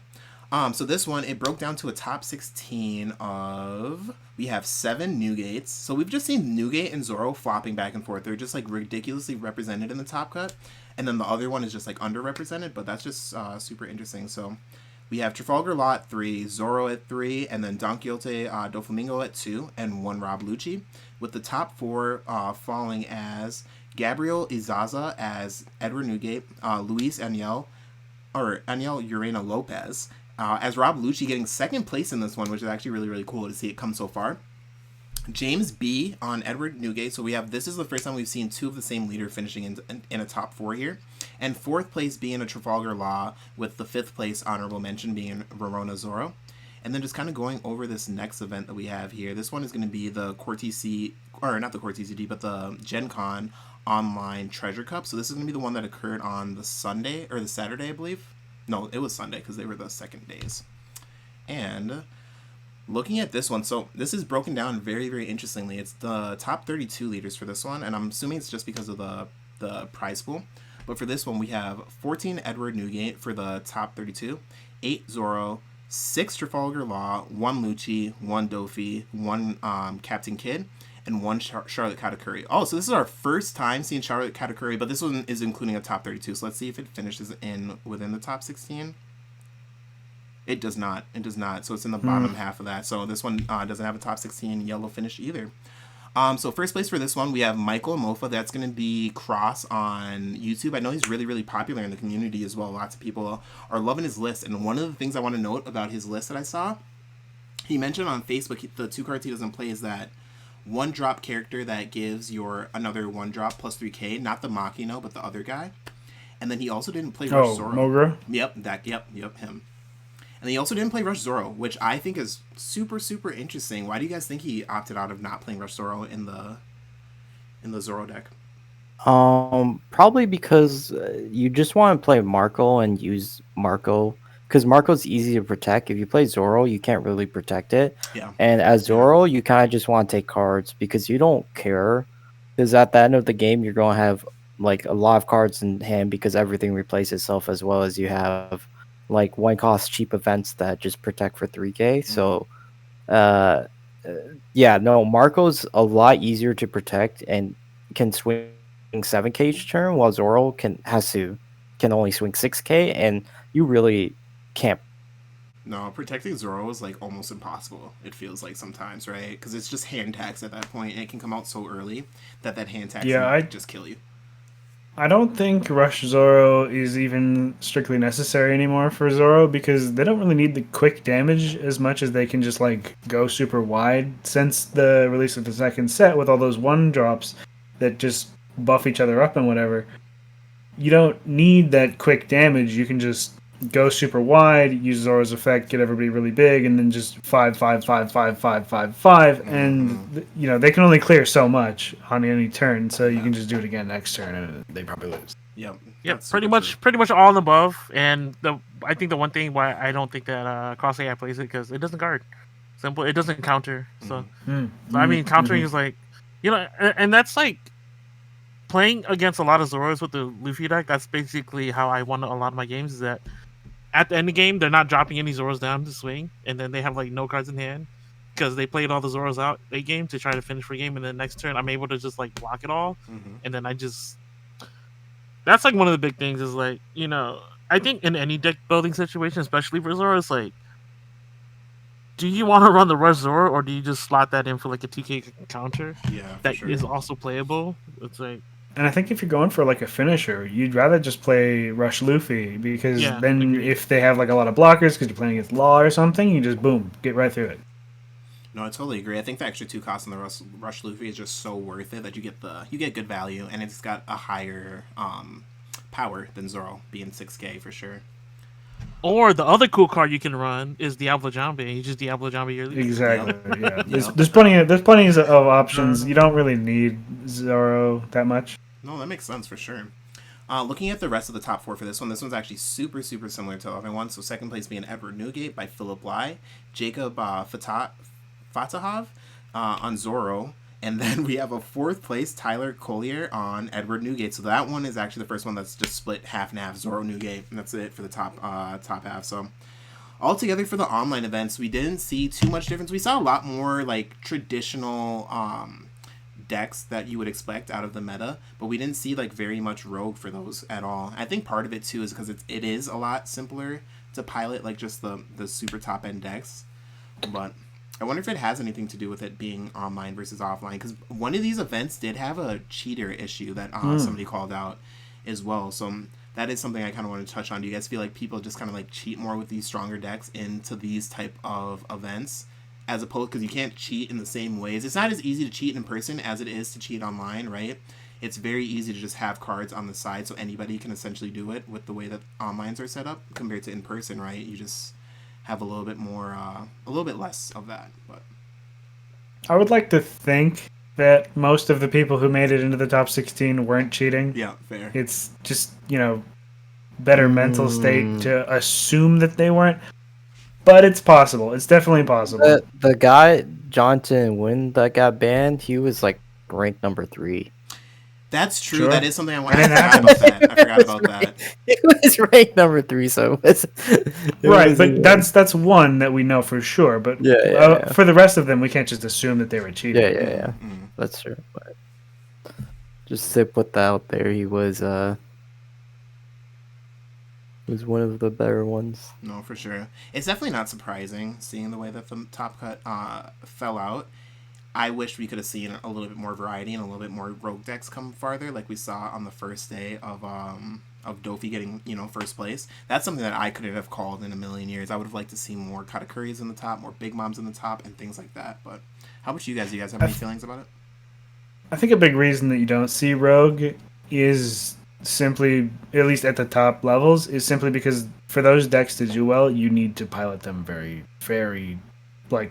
So this one, it broke down to a top 16 of... We have 7 Newgates. So we've just seen Newgate and Zoro flopping back and forth. They're just, like, ridiculously represented in the top cut. And then the other one is just, like, underrepresented. But that's just super interesting. So we have Trafalgar Law at 3, Zoro at 3, and then Don Quixote Doflamingo at 2, and 1 Rob Lucci. With the top 4 falling as Gabriel Izaza as Edward Newgate, Luis Aniel Urena Lopez, as Rob Lucci getting second place in this one, which is actually really, really cool to see it come so far. James B on Edward Newgate. So this is the first time we've seen 2 of the same leader finishing in a top 4 here. And 4th place being a Trafalgar Law, with the 5th place honorable mention being Verona Zoro. And then just kind of going over this next event that we have here. This one is going to be the not the Cortese, but the Gen Con online Treasure Cup. So this is going to be the one that occurred on the Sunday, or the Saturday, I believe. No, it was Sunday, because they were the second days. And looking at this one, so this is broken down very, very interestingly. It's the top 32 leaders for this one, and I'm assuming it's just because of the prize pool. But for this one, we have 14 Edward Newgate for the top 32, 8 Zoro, 6 Trafalgar Law, 1 Lucci, 1 Dofi, 1 Captain Kidd, and 1 Charlotte Katakuri. Oh, so this is our first time seeing Charlotte Katakuri, but this one is including a top 32. So let's see if it finishes within the top 16. It does not. So it's in the bottom half of that. So this one doesn't have a top 16 yellow finish either. So first place for this one, we have Michael Mofa. That's going to be Cross on YouTube. I know he's really, really popular in the community as well. Lots of people are loving his list. And one of the things I want to note about his list that I saw, he mentioned on Facebook, the 2 cards he doesn't play is that 1 drop character that gives your another 1 drop plus 3k, not the Makino, but the other guy. And then he also didn't play Rush Zoro. Mogra? Yep, him. And he also didn't play Rush Zoro, which I think is super, super interesting. Why do you guys think he opted out of not playing Rush Zoro in the Zoro deck? Probably because you just want to play Marco and use Marco, because Marco's easy to protect. If you play Zoro, you can't really protect it. Yeah. And as Zoro, you kind of just want to take cards because you don't care. Because at the end of the game, you're going to have like a lot of cards in hand because everything replaces itself, as well as you have like 1-cost cheap events that just protect for 3k. So, yeah, no, Marco's a lot easier to protect and can swing 7k each turn, while Zoro can only swing 6k, and you really can't. No, protecting Zoro is like almost impossible. It feels like sometimes, right? Because it's just hand tax at that point, and it can come out so early that hand tax can just kill you. I don't think Rush Zoro is even strictly necessary anymore for Zoro, because they don't really need the quick damage as much as they can just like go super wide. Since the release of the second set with all those 1 drops that just buff each other up and whatever, you don't need that quick damage. You can just go super wide, use Zoro's effect, get everybody really big, and then just 5, 5, 5, 5, 5, 5, 5, and you know they can only clear so much on any turn, so you can just do it again next turn, and they probably lose. Yep. Pretty much all in the above. And I think the one thing why I don't think that Cross AI plays it, because it doesn't guard. Simple. It doesn't counter. So I mean, countering is like, and that's like playing against a lot of Zoros with the Luffy deck. That's basically how I won a lot of my games. Is that at the end of the game, they're not dropping any Zoros down to swing, and then they have like no cards in hand because they played all the Zoros out late game to try to finish for game, and then next turn I'm able to just like block it all, and then that's like one of the big things is like, I think in any deck building situation, especially for Zoro, it's like, do you want to run the Rush Zoro, or do you just slot that in for like a 2k counter that is also playable? It's like, and I think if you're going for like a finisher, you'd rather just play Rush Luffy, because then if they have like a lot of blockers because you're playing against Law or something, you just boom, get right through it. No, I totally agree. I think the extra 2 costs on the Rush Luffy is just so worth it that you get good value, and it's got a higher power than Zoro, being 6k for sure. Or the other cool card you can run is Diablo Jambe. You just Diablo Jambe your lead. Exactly. Yeah. There's plenty of options. You don't really need Zoro that much. No, that makes sense for sure. Looking at the rest of the top four for this one's actually super, super similar to the other one. So second place being Edward Newgate by Philip Lai, Jacob Fatahov on Zorro, and then we have a fourth place Tyler Collier on Edward Newgate. So that one is actually the first one that's just split half and half, Zorro Newgate, and that's it for the top half. So altogether for the online events, we didn't see too much difference. We saw a lot more like traditional decks that you would expect out of the meta, but we didn't see like very much rogue for those at all. I think part of it too is because it is a lot simpler to pilot like just the super top end decks. But I wonder if it has anything to do with it being online versus offline, because one of these events did have a cheater issue that somebody called out as well. So that is something I kind of want to touch on. Do you guys feel like people just kind of like cheat more with these stronger decks into these type of events, as opposed, because you can't cheat in the same ways? It's not as easy to cheat in person as it is to cheat online, right? It's very easy to just have cards on the side so anybody can essentially do it with the way that onlines are set up compared to in person, right? You just have a little bit more, a little bit less of that. But I would like to think that most of the people who made it into the top 16 weren't cheating. yeah, fair. It's just, better mental state to assume that they weren't. But it's possible. It's definitely possible. The guy, Johnson Wynn, that got banned, he was like ranked number 3. That's true. Sure. That is something I want to forgot about that. I forgot about that. It was ranked number 3, so it right, but that's one that we know for sure. But yeah. For the rest of them, we can't just assume that they were cheating. Yeah. That's true. But just to put that out there, he was one of the better ones. No, for sure. It's definitely not surprising seeing the way that the top cut fell out. I wish we could have seen a little bit more variety and a little bit more rogue decks come farther, like we saw on the first day of Dofi getting first place. That's something that I couldn't have called in a million years. I would have liked to see more Katakuris in the top, more Big Moms in the top, and things like that. But how about you guys? Do you guys have any feelings about it? I think a big reason that you don't see rogue is simply, at least at the top levels, is simply because for those decks to do well, you need to pilot them very, very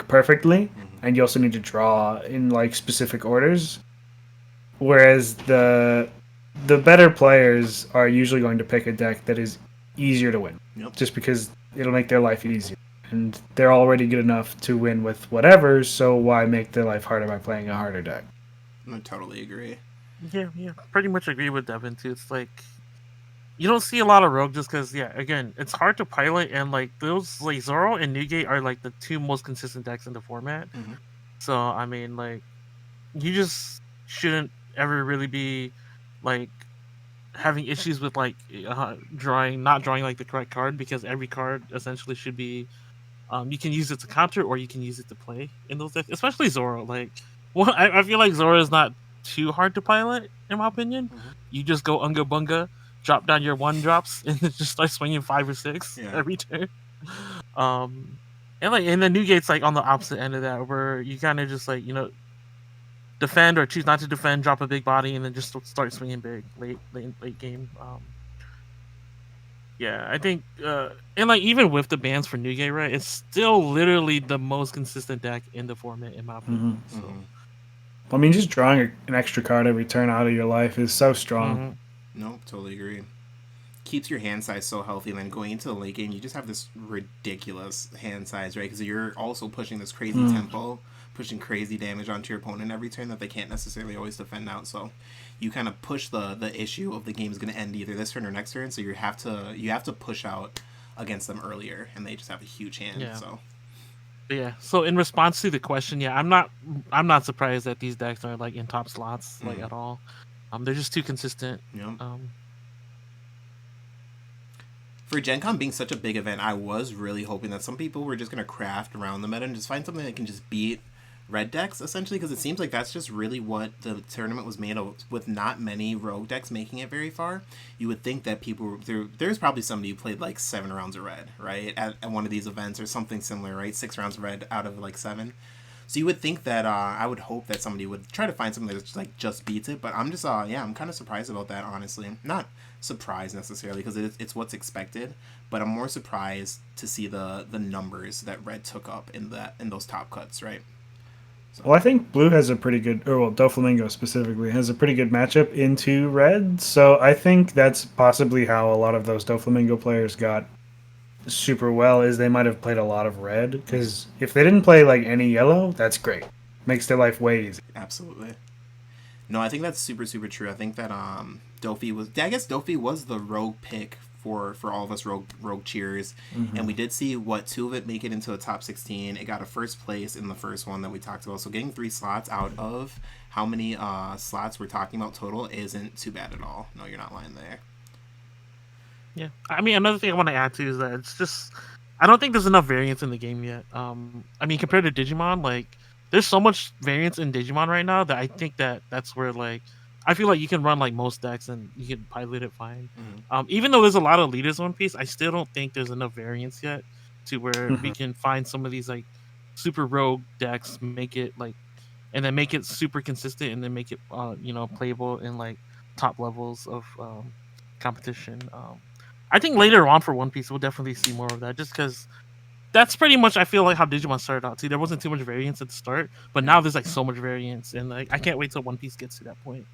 perfectly, and you also need to draw in specific orders. Whereas the better players are usually going to pick a deck that is easier to win, just because it'll make their life easier, and they're already good enough to win with whatever. So why make their life harder by playing a harder deck? I totally agree. Yeah, pretty much agree with Devin too. It's like you don't see a lot of rogue just because, again, it's hard to pilot, and those Zorro and Newgate are the 2 most consistent decks in the format. So I mean, you just shouldn't ever really be having issues with not drawing the correct card, because every card essentially should be you can use it to counter or you can use it to play in those decks, especially Zorro. I feel like Zorro is not too hard to pilot, in my opinion. You just go Unga Bunga, drop down your 1-drops, and then just start swinging 5 or 6 every turn. And the Newgate's on the opposite end of that, where you kind of just defend or choose not to defend, drop a big body, and then just start swinging big late game. I think, and even with the bans for Newgate, right, it's still literally the most consistent deck in the format, in my opinion. I mean, just drawing an extra card every turn out of your life is so strong. No, totally agree. Keeps your hand size so healthy, and then going into the late game, you just have this ridiculous hand size, right? Because you're also pushing this crazy tempo, pushing crazy damage onto your opponent every turn that they can't necessarily always defend out. So you kind of push the issue of the game is going to end either this turn or next turn. So you have to push out against them earlier, and they just have a huge hand. So in response to the question, I'm not surprised that these decks are in top slots at all. They're just too consistent. For Gen Con being such a big event, I was really hoping that some people were just going to craft around the meta and just find something that can just beat red decks, essentially, because it seems like that's just really what the tournament was made of, with not many rogue decks making it very far. You would think that people there's probably somebody who played 7 rounds of red, right, at one of these events, or something similar, right? 6 rounds of red out of 7. So you would think that I would hope that somebody would try to find something that just beats it, but I'm just I'm kind of surprised about that, honestly. Not surprised necessarily, because it's what's expected, but I'm more surprised to see the numbers that red took up in those top cuts, right? So Well, I think blue has a pretty good, or well, Doflamingo specifically has a pretty good matchup into red. So I think that's possibly how a lot of those Doflamingo players got super well. Is they might have played a lot of red because if they didn't play like any yellow, that's great. Makes their life way easy. absolutely. No, I think that's super super true. I think that Dofi was. I guess Dofi was the rogue pick for all of us rogue cheers, and we did see what two of it make it into a top 16. It got a first place in the first one that we talked about. So getting 3 slots out of how many slots we're talking about total isn't too bad at all. No, you're not lying there. Yeah, I mean, another thing I want to add too is that it's just I don't think there's enough variance in the game yet. I mean, compared to Digimon, like there's so much variance in Digimon right now that I think that's where like I feel like you can run like most decks and you can pilot it fine. Even though there's a lot of leaders in One Piece, I still don't think there's enough variance yet to where we can find some of these like super rogue decks, make it like and then make it super consistent and then make it playable in like top levels of competition. I think later on for One Piece we'll definitely see more of that just because that's pretty much I feel like how Digimon started out too. There wasn't too much variance at the start, but now there's like so much variance and like I can't wait till One Piece gets to that point.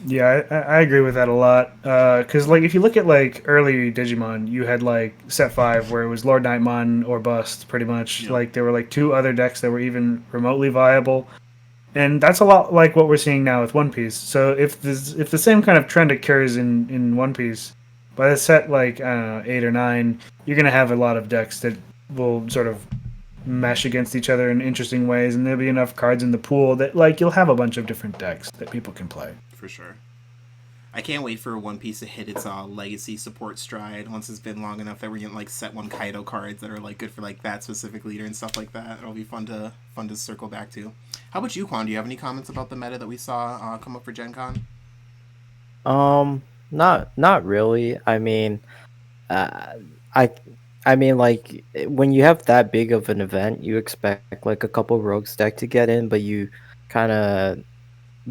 Yeah, I agree with that a lot. Because like if you look at like early Digimon, you had like set 5 where it was Lord Nightmon or bust, pretty much. Yep. Like there were like 2 other decks that were even remotely viable, and that's a lot like what we're seeing now with One Piece. So if the same kind of trend occurs in One Piece, by the set like I don't know 8 or 9, you're gonna have a lot of decks that will sort of mesh against each other in interesting ways, and there'll be enough cards in the pool that like you'll have a bunch of different decks that people can play. For sure. I can't wait for One Piece to hit its legacy support stride once it's been long enough that we're getting like set one Kaido cards that are like good for like that specific leader and stuff like that. It'll be fun to circle back to. How about you, Quan? Do you have any comments about the meta that we saw come up for Gen Con? Not really. I mean, uh, I I mean, like when you have that big of an event, you expect like a couple rogues deck to get in, but you kind of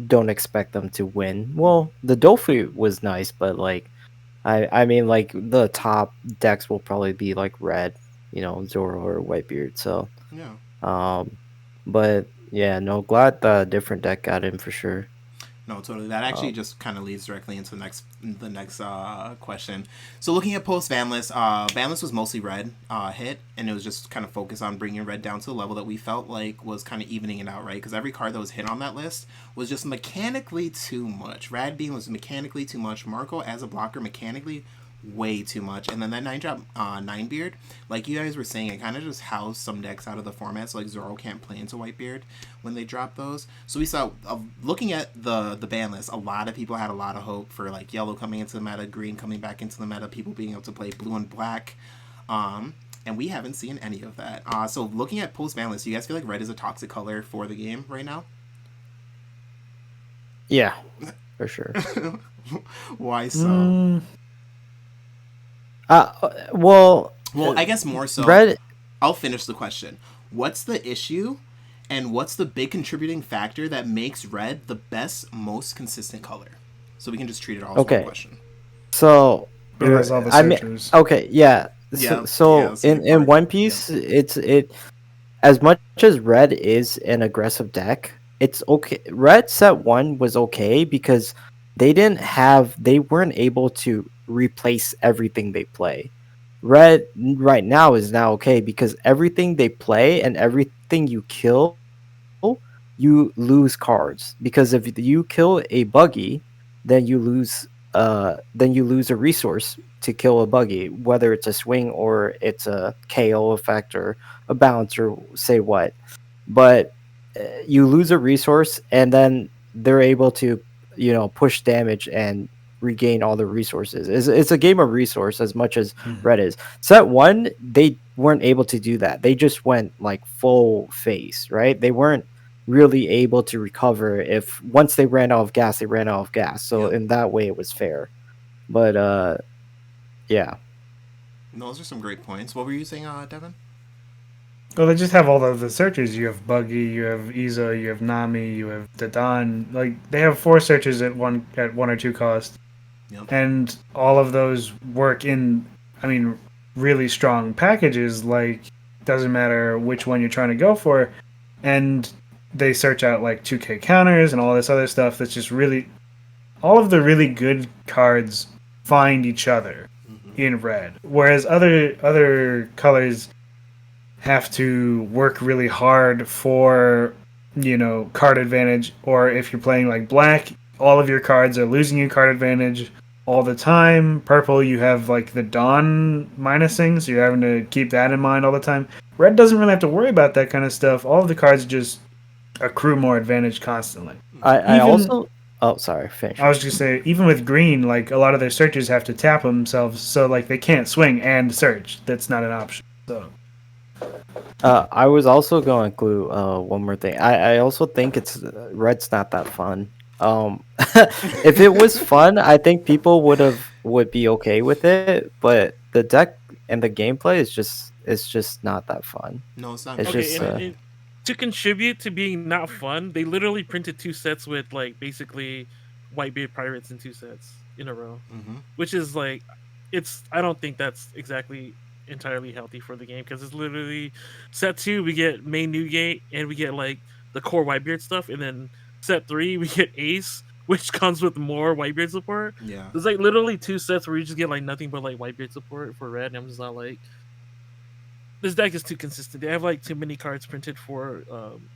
don't expect them to win. Well, the Dofu was nice, but like I mean, like the top decks will probably be like red, Zoro or Whitebeard. So Yeah. um, but yeah, no, glad the different deck got in for sure. No, totally. That actually just kind of leads directly into the next question. So looking at post Vanless, Vanless was mostly red hit, and it was just kind of focused on bringing red down to the level that we felt like was kind of evening it out, right? Because every card that was hit on that list was just mechanically too much. Rad Beam was mechanically too much. Marco as a blocker mechanically way too much. And then that 9 drop 9 beard, like you guys were saying, it kind of just housed some decks out of the format. So like Zoro can't play into Whitebeard when they drop those. So we saw looking at the ban list, a lot of people had a lot of hope for like yellow coming into the meta, green coming back into the meta, people being able to play blue and black. And we haven't seen any of that. So looking at post ban list, do you guys feel like red is a toxic color for the game right now? Yeah, for sure. Why so? Well, I guess more so. red. I'll finish the question. What's the issue, and what's the big contributing factor that makes red the best, most consistent color? So we can just treat it all as one question. So It has all the I mean, searchers. okay, yeah. Yeah, So in One Piece, it as much as red is an aggressive deck, it's okay. Red set 1 was okay because they weren't able to replace everything they play. Red right now is now okay because everything they play and everything you kill, you lose cards. Because if you kill a buggy, then you lose a resource to kill a buggy, whether it's a swing or it's a KO effect or a bounce or say what. But you lose a resource and then they're able to push damage and regain all the resources. It's a game of resource as much as red is. Set 1, they weren't able to do that. They just went like full face, right? They weren't really able to recover. If once they ran out of gas, they ran out of gas. So in that way it was fair. But yeah. No, those are some great points. What were you saying, Devin? Well, they just have all of the searches. You have Buggy, you have Izo, you have Nami, you have Dadan. Like they have 4 searches at 1 or 2 cost, and all of those work in, I mean, really strong packages. Like doesn't matter which one you're trying to go for, and they search out like 2K counters and all this other stuff that's just really all of the really good cards find each other in red, whereas other colors have to work really hard for card advantage. Or if you're playing like black, all of your cards are losing you card advantage all the time. Purple, you have like the dawn minusing, so you're having to keep that in mind all the time. Red doesn't really have to worry about that kind of stuff. All of the cards just accrue more advantage constantly. I also. Oh, sorry. Finish. I was just gonna say, even with green, like a lot of their searchers have to tap themselves, so like they can't swing and search. That's not an option. So. I was also going to include one more thing. I also think it's red's not that fun. If it was fun, I think people would be okay with it. But the deck and the gameplay is just not that fun. No, it's not. It's Okay, just and to contribute to being not fun, they literally printed 2 sets with like basically Whitebeard pirates in 2 sets in a row, which is like, I don't think that's exactly entirely healthy for the game, because it's literally set 2 we get main Newgate and we get like the core Whitebeard stuff, and then set 3 we get Ace, which comes with more Whitebeard support. Yeah, there's like literally 2 sets where you just get like nothing but like Whitebeard support for red, and I'm just not like, this deck is too consistent. They have like too many cards printed for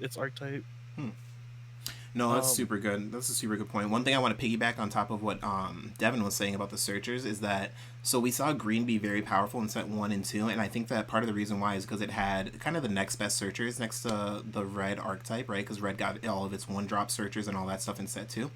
its archetype. No, that's super good. That's a super good point. One thing I want to piggyback on top of what Devin was saying about the searchers is that, so we saw green be very powerful in set 1 and 2, and I think that part of the reason why is because it had kind of the next best searchers next to the red archetype, right? Because red got all of its 1-drop searchers and all that stuff in set 2.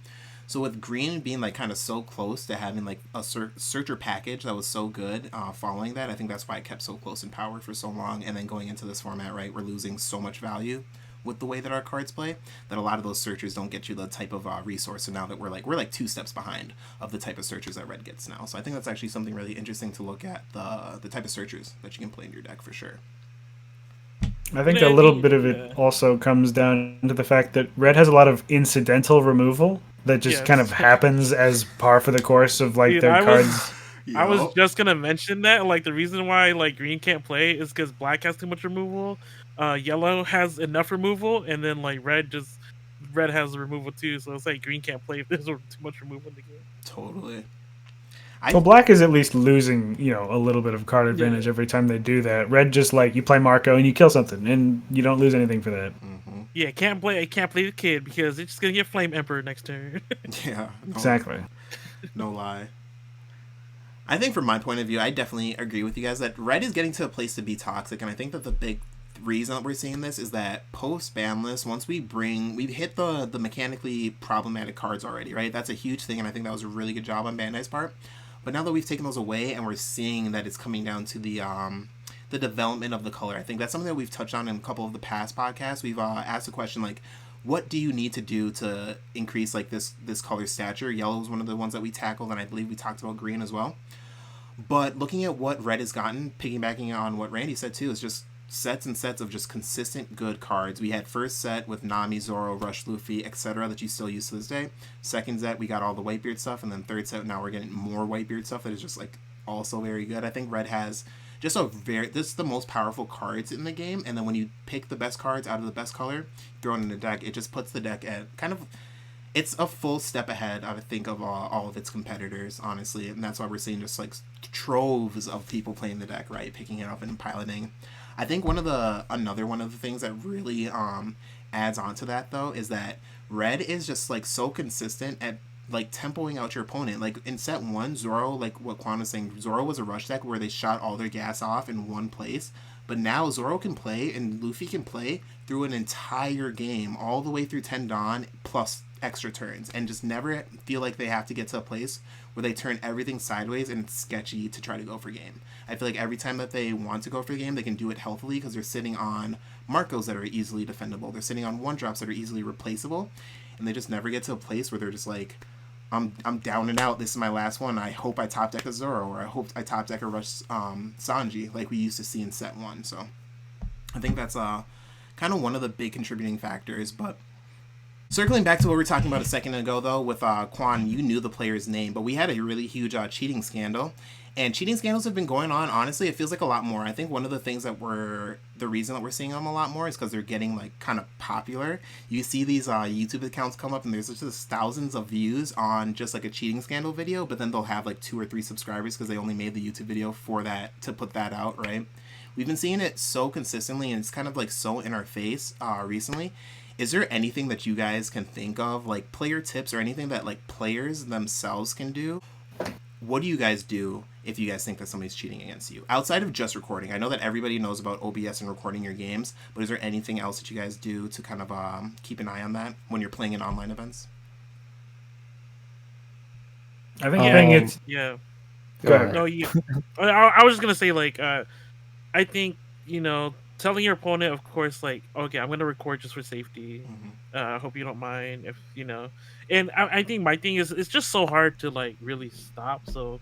So with green being like kind of so close to having like a searcher package that was so good following that, I think that's why it kept so close in power for so long. And then going into this format, right, we're losing so much value with the way that our cards play that a lot of those searchers don't get you the type of resource. So now that we're like 2 steps behind of the type of searchers that red gets now. So I think that's actually something really interesting to look at, the type of searchers that you can play in your deck for sure. I think a little bit of it also comes down to the fact that red has a lot of incidental removal that just kind of happens as par for the course of like their cards. I was just gonna mention that, like, the reason why like green can't play is because black has too much removal, yellow has enough removal, and then like red has removal too. So it's like green can't play if there's too much removal in the game. Totally. Well, black is at least losing, a little bit of card advantage every time they do that. Red just like you play Marco and you kill something, and you don't lose anything for that. Yeah, can't play the kid because it's just gonna get Flame Emperor next turn. Yeah, exactly. No lie. I think from my point of view, I definitely agree with you guys that red is getting to a place to be toxic, and I think that the big reason that we're seeing this is that post banless, once we've hit the mechanically problematic cards already, right? That's a huge thing, and I think that was a really good job on Bandai's part. But now that we've taken those away and we're seeing that it's coming down to the development of the color, I think that's something that we've touched on in a couple of the past podcasts. We've asked the question, like, what do you need to do to increase like this color stature? Yellow was one of the ones that we tackled, and I believe we talked about green as well. But looking at what red has gotten, piggybacking on what Randy said too, is just sets and sets of just consistent good cards. We had first set with Nami, Zoro, Rush, Luffy, etc. that you still use to this day. Second set, we got all the Whitebeard stuff, and then third set, now we're getting more Whitebeard stuff that is just like also very good. I think red has just this is the most powerful cards in the game, and then when you pick the best cards out of the best color, throw it in the deck, it just puts the deck at kind of, it's a full step ahead, I would think, of all of its competitors, honestly, and that's why we're seeing just like troves of people playing the deck, right, picking it up and piloting. I think another one of the things that really adds on to that though is that red is just like so consistent at like tempoing out your opponent. Like in set 1, Zoro, like what Quan was saying, Zoro was a rush deck where they shot all their gas off in one place. But now Zoro can play and Luffy can play through an entire game, all the way through 10 Dawn plus extra turns, and just never feel like they have to get to a place where they turn everything sideways and it's sketchy to try to go for game. I feel like every time that they want to go for the game, they can do it healthily because they're sitting on Marcos that are easily defendable. They're sitting on 1-drops that are easily replaceable, and they just never get to a place where they're just like, I'm down and out. This is my last one. I hope I top deck a Zoro, or I hope I top deck a Rush Sanji, like we used to see in set 1. So I think that's kind of one of the big contributing factors. But Circling back to what we were talking about a second ago, though, with Quan, you knew the player's name, but we had a really huge cheating scandal. And cheating scandals have been going on. Honestly, it feels like a lot more. I think one of the things that the reason that we're seeing them a lot more is because they're getting like kind of popular. You see these YouTube accounts come up and there's just thousands of views on just like a cheating scandal video, but then they'll have like 2 or 3 subscribers because they only made the YouTube video for that, to put that out, right? We've been seeing it so consistently and it's kind of like so in our face recently. Is there anything that you guys can think of, like player tips or anything that like players themselves can do? What do you guys do if you guys think that somebody's cheating against you? Outside of just recording. I know that everybody knows about OBS and recording your games, but is there anything else that you guys do to kind of keep an eye on that when you're playing in online events? I think it's... Yeah. Go ahead. No, I was just going to say, like, I think, telling your opponent, of course, like, okay, I'm going to record just for safety. I hope you don't mind if, and I think my thing is, it's just so hard to, like, really stop. So,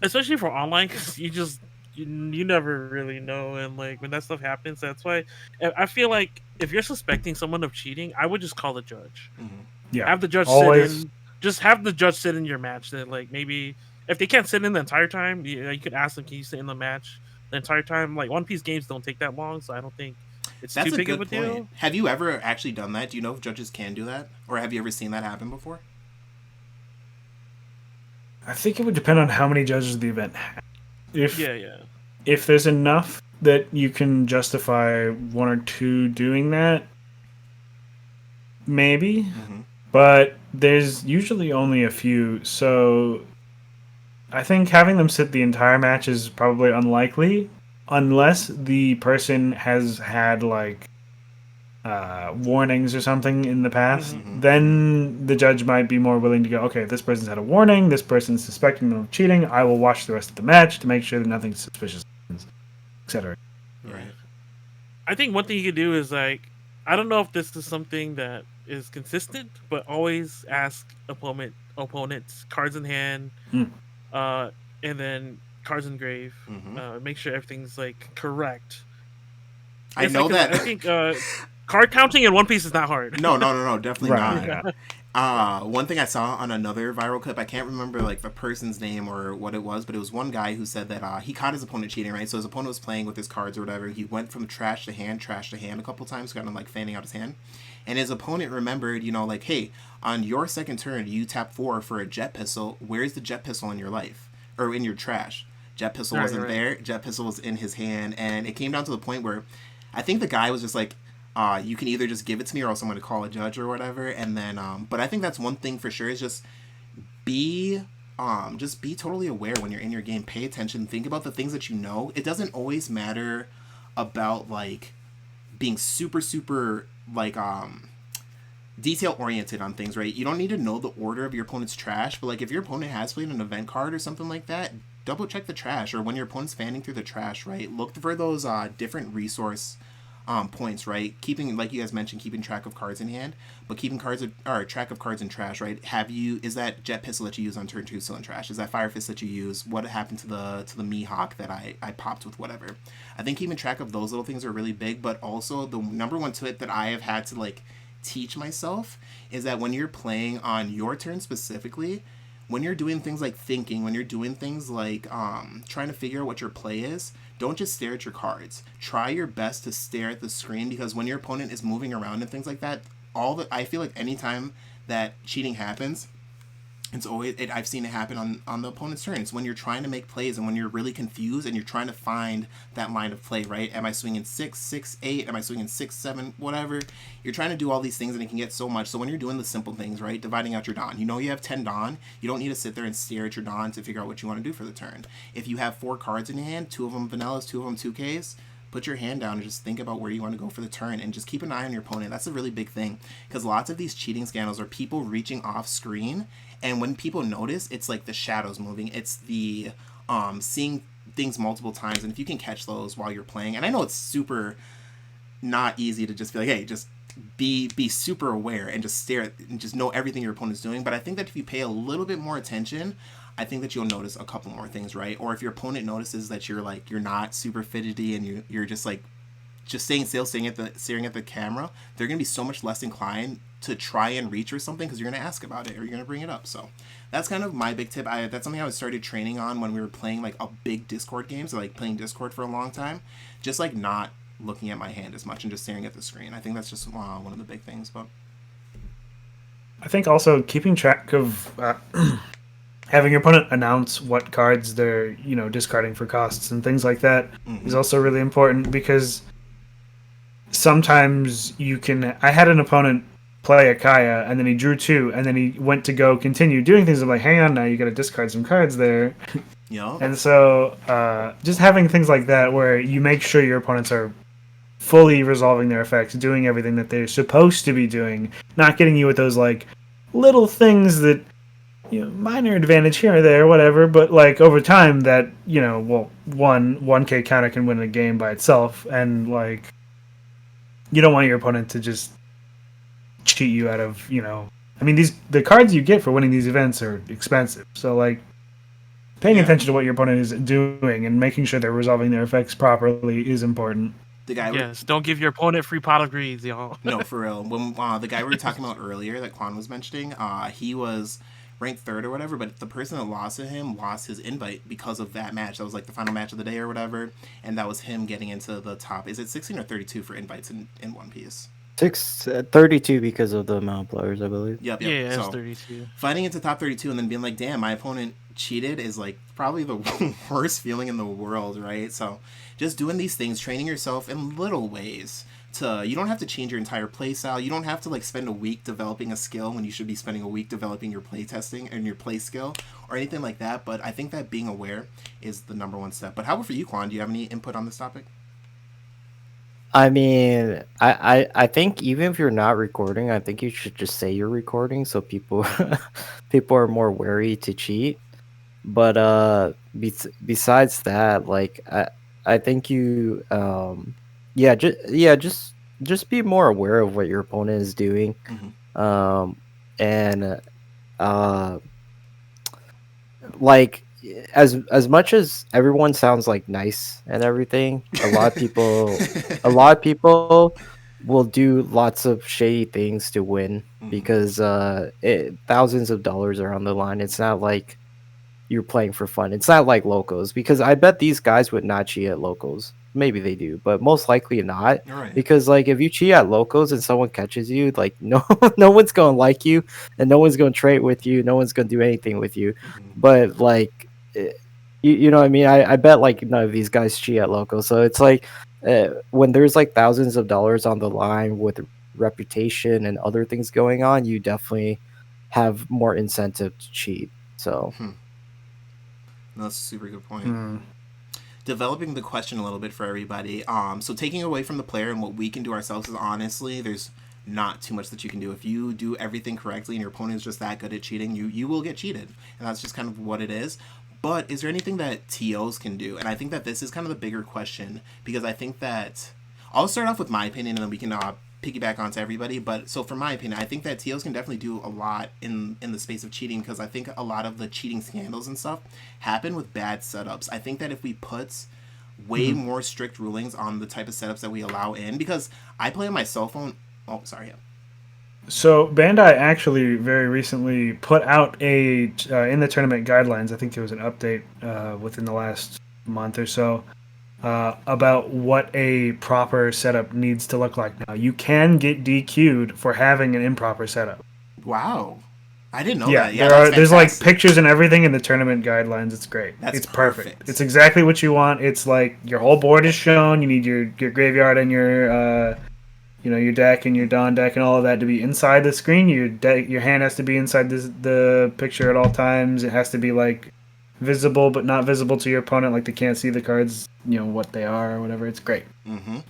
especially for online, because you never really know. And, like, when that stuff happens, that's why I feel like if you're suspecting someone of cheating, I would just call the judge. Yeah. Have the judge have the judge sit in your match. That, like, maybe if they can't sit in the entire time, you could ask them, can you sit in the match the entire time? Like, One Piece games don't take that long, so I don't think it's too big of a deal. Have you ever actually done that? Do you know if judges can do that? Or have you ever seen that happen before? I think it would depend on how many judges the event has. If there's enough that you can justify 1 or 2 doing that, maybe. But there's usually only a few, so I think having them sit the entire match is probably unlikely, unless the person has had like warnings or something in the past. Then the judge might be more willing to go, okay, this person's had a warning, this person's suspecting them of cheating, I will watch the rest of the match to make sure that nothing suspicious happens, etc. Right. I think one thing you could do is, like, I don't know if this is something that is consistent, but always ask opponents cards in hand, and then cards in grave. Make sure everything's like correct. I know that. I think card counting in One Piece is not hard. No, definitely not. One thing I saw on another viral clip, I can't remember like the person's name or what it was, but it was one guy who said that he caught his opponent cheating, right? So his opponent was playing with his cards or whatever. He went from trash to hand a couple times, kind of like fanning out his hand. And his opponent remembered, like, hey, on your second turn, you tap 4 for a jet pistol. Where's the jet pistol in your life? Or in your trash? Jet pistol wasn't there. Jet pistol was in his hand. And it came down to the point where I think the guy was just like, you can either just give it to me or else I'm going to call a judge or whatever. And then, but I think that's one thing for sure is just be totally aware when you're in your game. Pay attention. Think about the things that you know. It doesn't always matter about like being super like detail oriented on things, right? You don't need to know the order of your opponent's trash, but like if your opponent has played an event card or something like that, double check the trash. Or when your opponent's fanning through the trash, right, look for those different resource points, right? Keeping, like you guys mentioned, keeping track of cards in hand, but keeping track of cards in trash, right? Is that jet pistol that you use on turn 2 still in trash? Is that fire fist that you use? What happened to the Mihawk that I popped with whatever? I think keeping track of those little things are really big, but also the number one tip that I have had to like teach myself is that when you're playing on your turn specifically, when you're doing things like thinking, when you're doing things like trying to figure out what your play is, don't just stare at your cards. Try your best to stare at the screen, because when your opponent is moving around and things like that, I feel like anytime that cheating happens, it's always I've seen it happen on the opponent's turn. It's when you're trying to make plays and when you're really confused and you're trying to find that line of play, right? Am I swinging 6, 6, 8? Am I swinging 6, 7? Whatever. You're trying to do all these things and it can get so much. So when you're doing the simple things, right? Dividing out your Dawn. You have 10 Dawn. You don't need to sit there and stare at your Dawn to figure out what you want to do for the turn. If you have 4 cards in your hand, 2 of them vanillas, 2 of them 2Ks, put your hand down and just think about where you want to go for the turn and just keep an eye on your opponent. That's a really big thing, because lots of these cheating scandals are people reaching off screen, and when people notice, it's like the shadows moving. It's the seeing things multiple times, and if you can catch those while you're playing, and I know it's super not easy to just be like, hey, just be super aware and just stare at and just know everything your opponent's doing, but I think that if you pay a little bit more attention, I think that you'll notice a couple more things, right? Or if your opponent notices that you're not super fidgety and you're just like just staying still, staring at the camera, they're gonna be so much less inclined to try and reach or something because you're going to ask about it or you're going to bring it up. So that's kind of my big tip. That's something I was started training on when we were playing like a big Discord game, so like playing Discord for a long time, just like not looking at my hand as much and just staring at the screen. I think that's just one of the big things. But I think also keeping track of having your opponent announce what cards they're discarding for costs and things like that is also really important, because sometimes I had an opponent play a Kaya and then he drew 2 and then he went to go continue doing things. I'm like, hang on, now you got to discard some cards there. yeah, And so just having things like that where you make sure your opponents are fully resolving their effects, doing everything that they're supposed to be doing, not getting you with those like little things that minor advantage here or there, whatever, but like over time that one 1K counter can win a game by itself, and like you don't want your opponent to just cheat you out of I mean, the cards you get for winning these events are expensive, so like paying attention to what your opponent is doing and making sure they're resolving their effects properly is important. The guy don't give your opponent free pot of greens, y'all. No, for real. When the guy we were talking about earlier that Quan was mentioning, he was ranked 3rd or whatever, but the person that lost to him lost his invite because of that match. That was like the final match of the day or whatever, and that was him getting into the top. Is it 16 or 32 for invites in One Piece? 32 because of the amount of players, I believe. Yep. Yeah, it's so 32. Finding into top 32 and then being like, damn, my opponent cheated is like probably the worst feeling in the world, right? So just doing these things, training yourself in little ways. You don't have to change your entire play style. You don't have to like spend a week developing a skill when you should be spending a week developing your play testing and your play skill or anything like that. But I think that being aware is the number one step. But how about for you, Quan? Do you have any input on this topic? I mean, I think even if you're not recording, I think you should just say you're recording so people people are more wary to cheat. But besides that, like I think you just be more aware of what your opponent is doing. And like as much as everyone sounds like nice and everything, a lot of people will do lots of shady things to win because thousands of dollars are on the line. It's not like you're playing for fun. It's not like locals, because I bet these guys would not cheat at locals. Maybe they do, but most likely not. Right. Because like if you cheat at locals and someone catches you, like no one's gonna like you, and no one's gonna trade with you. No one's gonna do anything with you. But like, you know what I mean? I bet like none of these guys cheat at locals. So it's like when there's like thousands of dollars on the line with reputation and other things going on, you definitely have more incentive to cheat. So. That's a super good point. Developing the question a little bit for everybody. So taking away from the player and what we can do ourselves is honestly, there's not too much that you can do. If you do everything correctly and your opponent is just that good at cheating, you will get cheated. And that's just kind of what it is. But is there anything that TOs can do? And I think that this is kind of the bigger question, because I think that I'll start off with my opinion and then we can piggyback onto everybody. But so for my opinion, I think that TOs can definitely do a lot in the space of cheating, because I think a lot of the cheating scandals and stuff happen with bad setups. I think that if we put way more strict rulings on the type of setups that we allow in, because I play on my cell phone. Oh, sorry. Yeah. So Bandai actually very recently put out in the tournament guidelines, I think there was an update within the last month or so, about what a proper setup needs to look like now. You can get DQ'd for having an improper setup. Wow. I didn't know Yeah, that. Yeah, there's like pictures and everything in the tournament guidelines. It's great. It's perfect. It's exactly what you want. It's like your whole board is shown. You need your graveyard and your your deck and your Dawn deck and all of that to be inside the screen. Your hand has to be inside the picture at all times. It has to be like visible but not visible to your opponent, like they can't see the cards, what they are or whatever. It's great.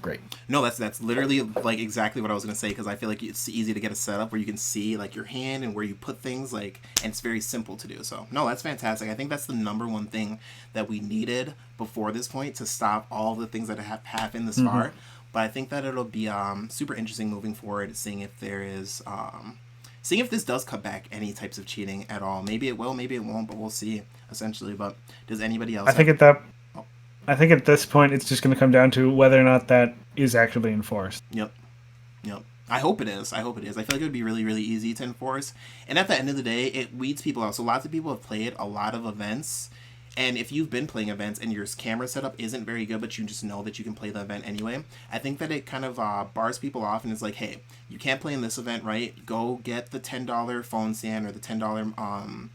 Great. No, that's literally like exactly what I was gonna say, because I feel like it's easy to get a setup where you can see like your hand and where you put things, like, and it's very simple to do. So no, that's fantastic. I think that's the number one thing that we needed before this point to stop all the things that have happened this far. But I think that it'll be super interesting moving forward, seeing if there is seeing if this does cut back any types of cheating at all. Maybe it will, maybe it won't, but we'll see, essentially. But does anybody else I think at this point it's just going to come down to whether or not that is actually enforced. Yep. I hope it is. I hope it is. I feel like it would be really, really easy to enforce. And at the end of the day, it weeds people out. So lots of people have played a lot of events. And if you've been playing events and your camera setup isn't very good, but you just know that you can play the event anyway, I think that it kind of bars people off and is like, hey, you can't play in this event, right? Go get the $10 phone stand or the $10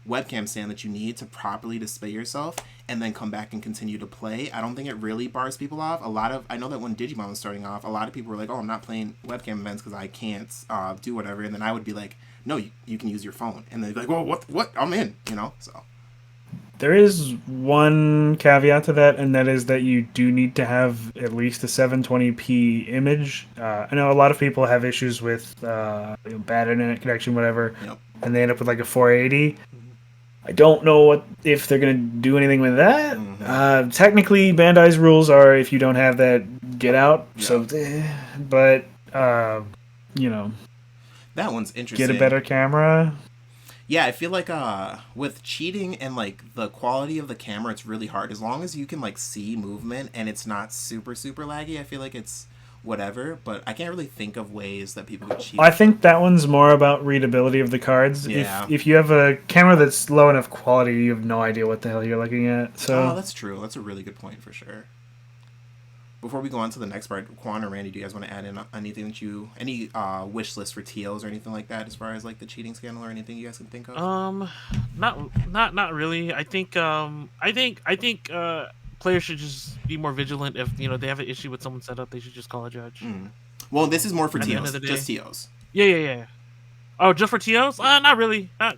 webcam stand that you need to properly display yourself, and then come back and continue to play. I don't think it really bars people off. I know that when Digimon was starting off, a lot of people were like, oh, I'm not playing webcam events because I can't do whatever. And then I would be like, no, you can use your phone. And they'd be like, well, what? I'm in, so. There is one caveat to that, and that is that you do need to have at least a 720p image. I know a lot of people have issues with bad internet connection, whatever, Yep. and they end up with like a 480. I don't know if they're going to do anything with that. Mm-hmm. Technically, Bandai's rules are if you don't have that, get out. Yeah. So, but that one's interesting. Get a better camera. Yeah, I feel like with cheating and like the quality of the camera, it's really hard. As long as you can like see movement and it's not super laggy, I feel like it's whatever. But I can't really think of ways that people could cheat. I think that one's more about readability of the cards. Yeah. If you have a camera that's low enough quality, you have no idea what the hell you're looking at. So that's true. That's a really good point for sure. Before we go on to the next part, Quan or Randy, do you guys want to add in anything that any wish list for TOs or anything like that, as far as like the cheating scandal or anything you guys can think of? Not really. I think players should just be more vigilant. If they have an issue with someone's setup, they should just call a judge. Well, this is more for At the end TOs, of the day. just TOs. Yeah. Oh, just for TOs? Not really. I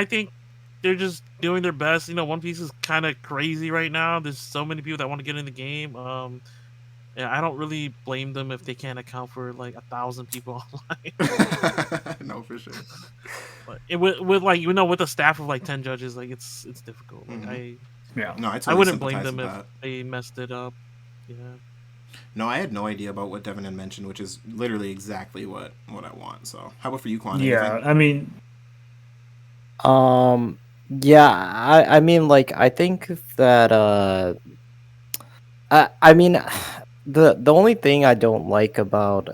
think they're just doing their best. One Piece is kind of crazy right now. There's so many people that want to get in the game. Yeah, I don't really blame them if they can't account for like 1,000 people online. No, for sure. But with a staff of like 10 judges, like it's difficult. Like No, I wouldn't blame them if that. they messed it up. Yeah. No, I had no idea about what Devin had mentioned, which is literally exactly what I want. So, how about for you, Quan? yeah, I mean, yeah, I mean, like, I think that I mean, the only thing I don't like about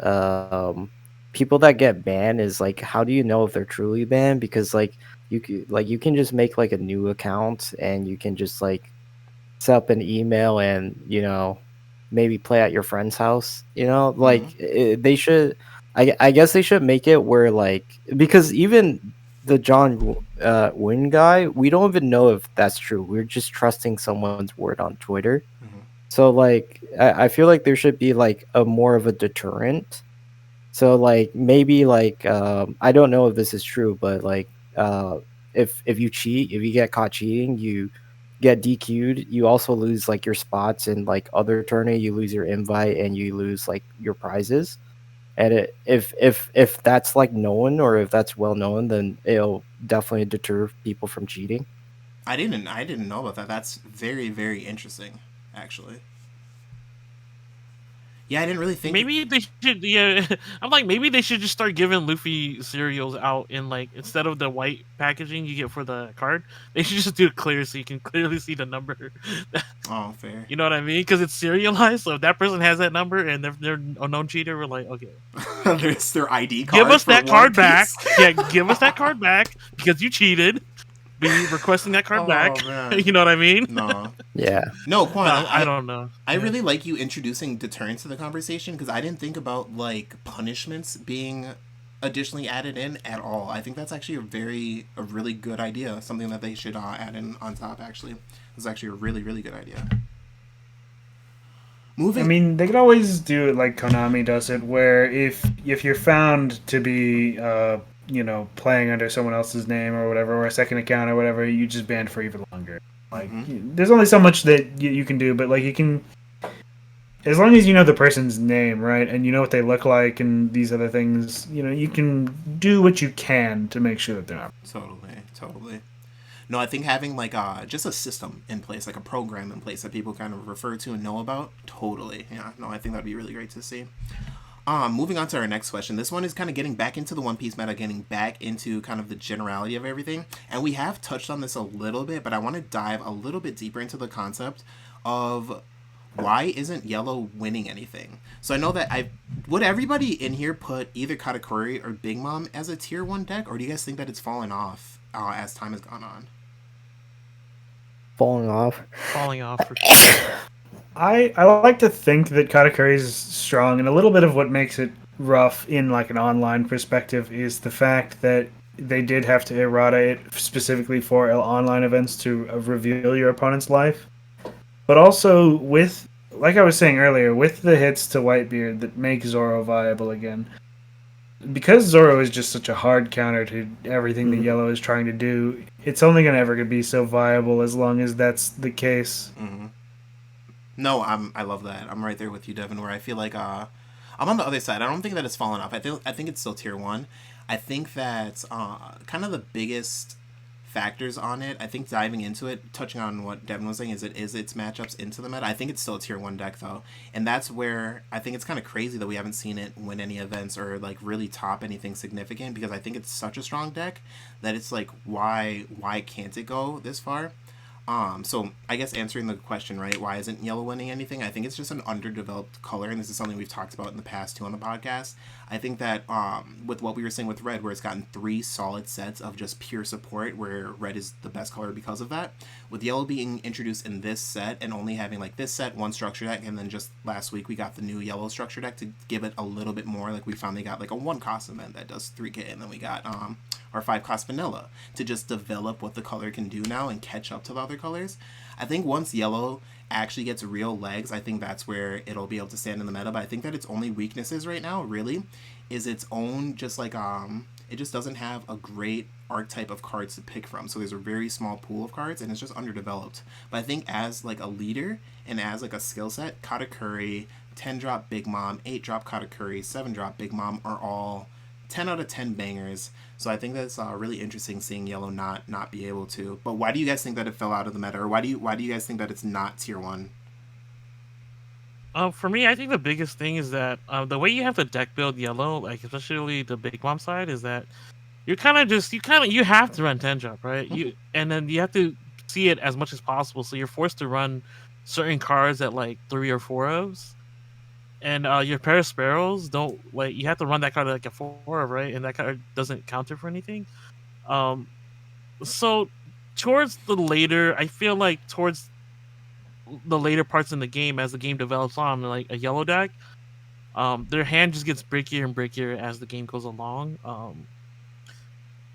people that get banned is like, how do you know if they're truly banned? Because like you can just make like a new account and you can just like set up an email and maybe play at your friend's house. Like they should. I guess they should make it where like, because even the John Wynn guy, we don't even know if that's true. We're just trusting someone's word on Twitter. So like I feel like there should be like a more of a deterrent. So like maybe like I don't know if this is true, but like if you cheat, if you get caught cheating, you get DQ'd. You also lose like your spots in like other tournament. You lose your invite and you lose like your prizes. And if that's like known, or if that's well known, then it'll definitely deter people from cheating. I didn't know about that. That's very, very interesting, actually. Yeah, I didn't really think. Maybe they should. Yeah, I'm like, maybe they should just start giving Luffy cereals out in like, instead of the white packaging you get for the card, they should just do it clear so you can clearly see the number. Oh, fair. You know what I mean? Because it's serialized. So if that person has that number and they're a known cheater, we're like, okay, there's their ID card. Give us that card back. Piece. Yeah, give us that card back because you cheated. Be requesting that card back. Man. You know what I mean? No. Yeah. No, Quan, I don't know. I really like you introducing deterrence to the conversation, because I didn't think about like punishments being additionally added in at all. I think that's actually a really good idea. Something that they should add in on top. Actually, it's actually a really, really good idea. I mean, they could always do it like Konami does it, where if you're found to be playing under someone else's name or whatever, or a second account or whatever, you just banned for even longer. Like, there's only so much that you can do, but like, you can, as long as you know the person's name, right, and you know what they look like and these other things, you can do what you can to make sure that they're not. Totally. No, I think having like just a system in place, like a program in place that people kind of refer to and know about, totally. Yeah, no, I think that'd be really great to see. Moving on to our next question. This one is kind of getting back into the One Piece meta, getting back into kind of the generality of everything. And we have touched on this a little bit, but I want to dive a little bit deeper into the concept of why isn't yellow winning anything? So I know that would everybody in here put either Katakuri or Big Mom as a tier 1 deck, or do you guys think that it's fallen off as time has gone on? Falling off. Falling off for sure. I like to think that Katakuri is strong, and a little bit of what makes it rough in like an online perspective is the fact that they did have to errata it specifically for online events to reveal your opponent's life. But also with, like I was saying earlier, with the hits to Whitebeard that make Zoro viable again. Because Zoro is just such a hard counter to everything that Yellow is trying to do, it's only going to ever be so viable as long as that's the case. Mm-hmm. No, I love that. I'm right there with you, Devin, where I feel like I'm on the other side. I don't think that it's fallen off. I think it's still tier 1. I think that kind of the biggest factors on it, I think diving into it, touching on what Devin was saying, is its matchups into the meta. I think it's still a tier 1 deck though. And that's where I think it's kind of crazy that we haven't seen it win any events or like really top anything significant, because I think it's such a strong deck that it's like why can't it go this far? So I guess answering the question, right, why isn't yellow winning anything? I think it's just an underdeveloped color, and this is something we've talked about in the past too on the podcast. I think that with what we were saying with red, where it's gotten 3 solid sets of just pure support, where red is the best color because of that, with yellow being introduced in this set and only having like this set, 1 structure deck, and then just last week we got the new yellow structure deck to give it a little bit more. Like we finally got like a 1 cost event that does 3k, and then we got our 5 cost vanilla to just develop what the color can do now and catch up to the other colors. I think once yellow actually gets real legs, I think that's where it'll be able to stand in the meta. But I think that its only weaknesses right now really is its own, just like it just doesn't have a great archetype of cards to pick from. So there's a very small pool of cards and it's just underdeveloped. But I think as like a leader and as like a skill set, Katakuri, 10 drop Big Mom, 8 drop Katakuri, 7 drop Big Mom are all 10 out of 10 bangers. So I think that's really interesting seeing yellow not be able to. But why do you guys think that it fell out of the meta, or why do you guys think that it's not tier 1? For me, I think the biggest thing is that the way you have to deck build yellow, like especially the Big Mom side, is that you have to run 10 drop, right? And then you have to see it as much as possible. So you're forced to run certain cards at like 3 or 4 ofs. And your pair of sparrows don't, like, you have to run that card at like a 4 of, right? And that card doesn't counter for anything. So towards the later, I feel like towards the later parts in the game, as the game develops on, like a yellow deck, their hand just gets brickier and brickier as the game goes along.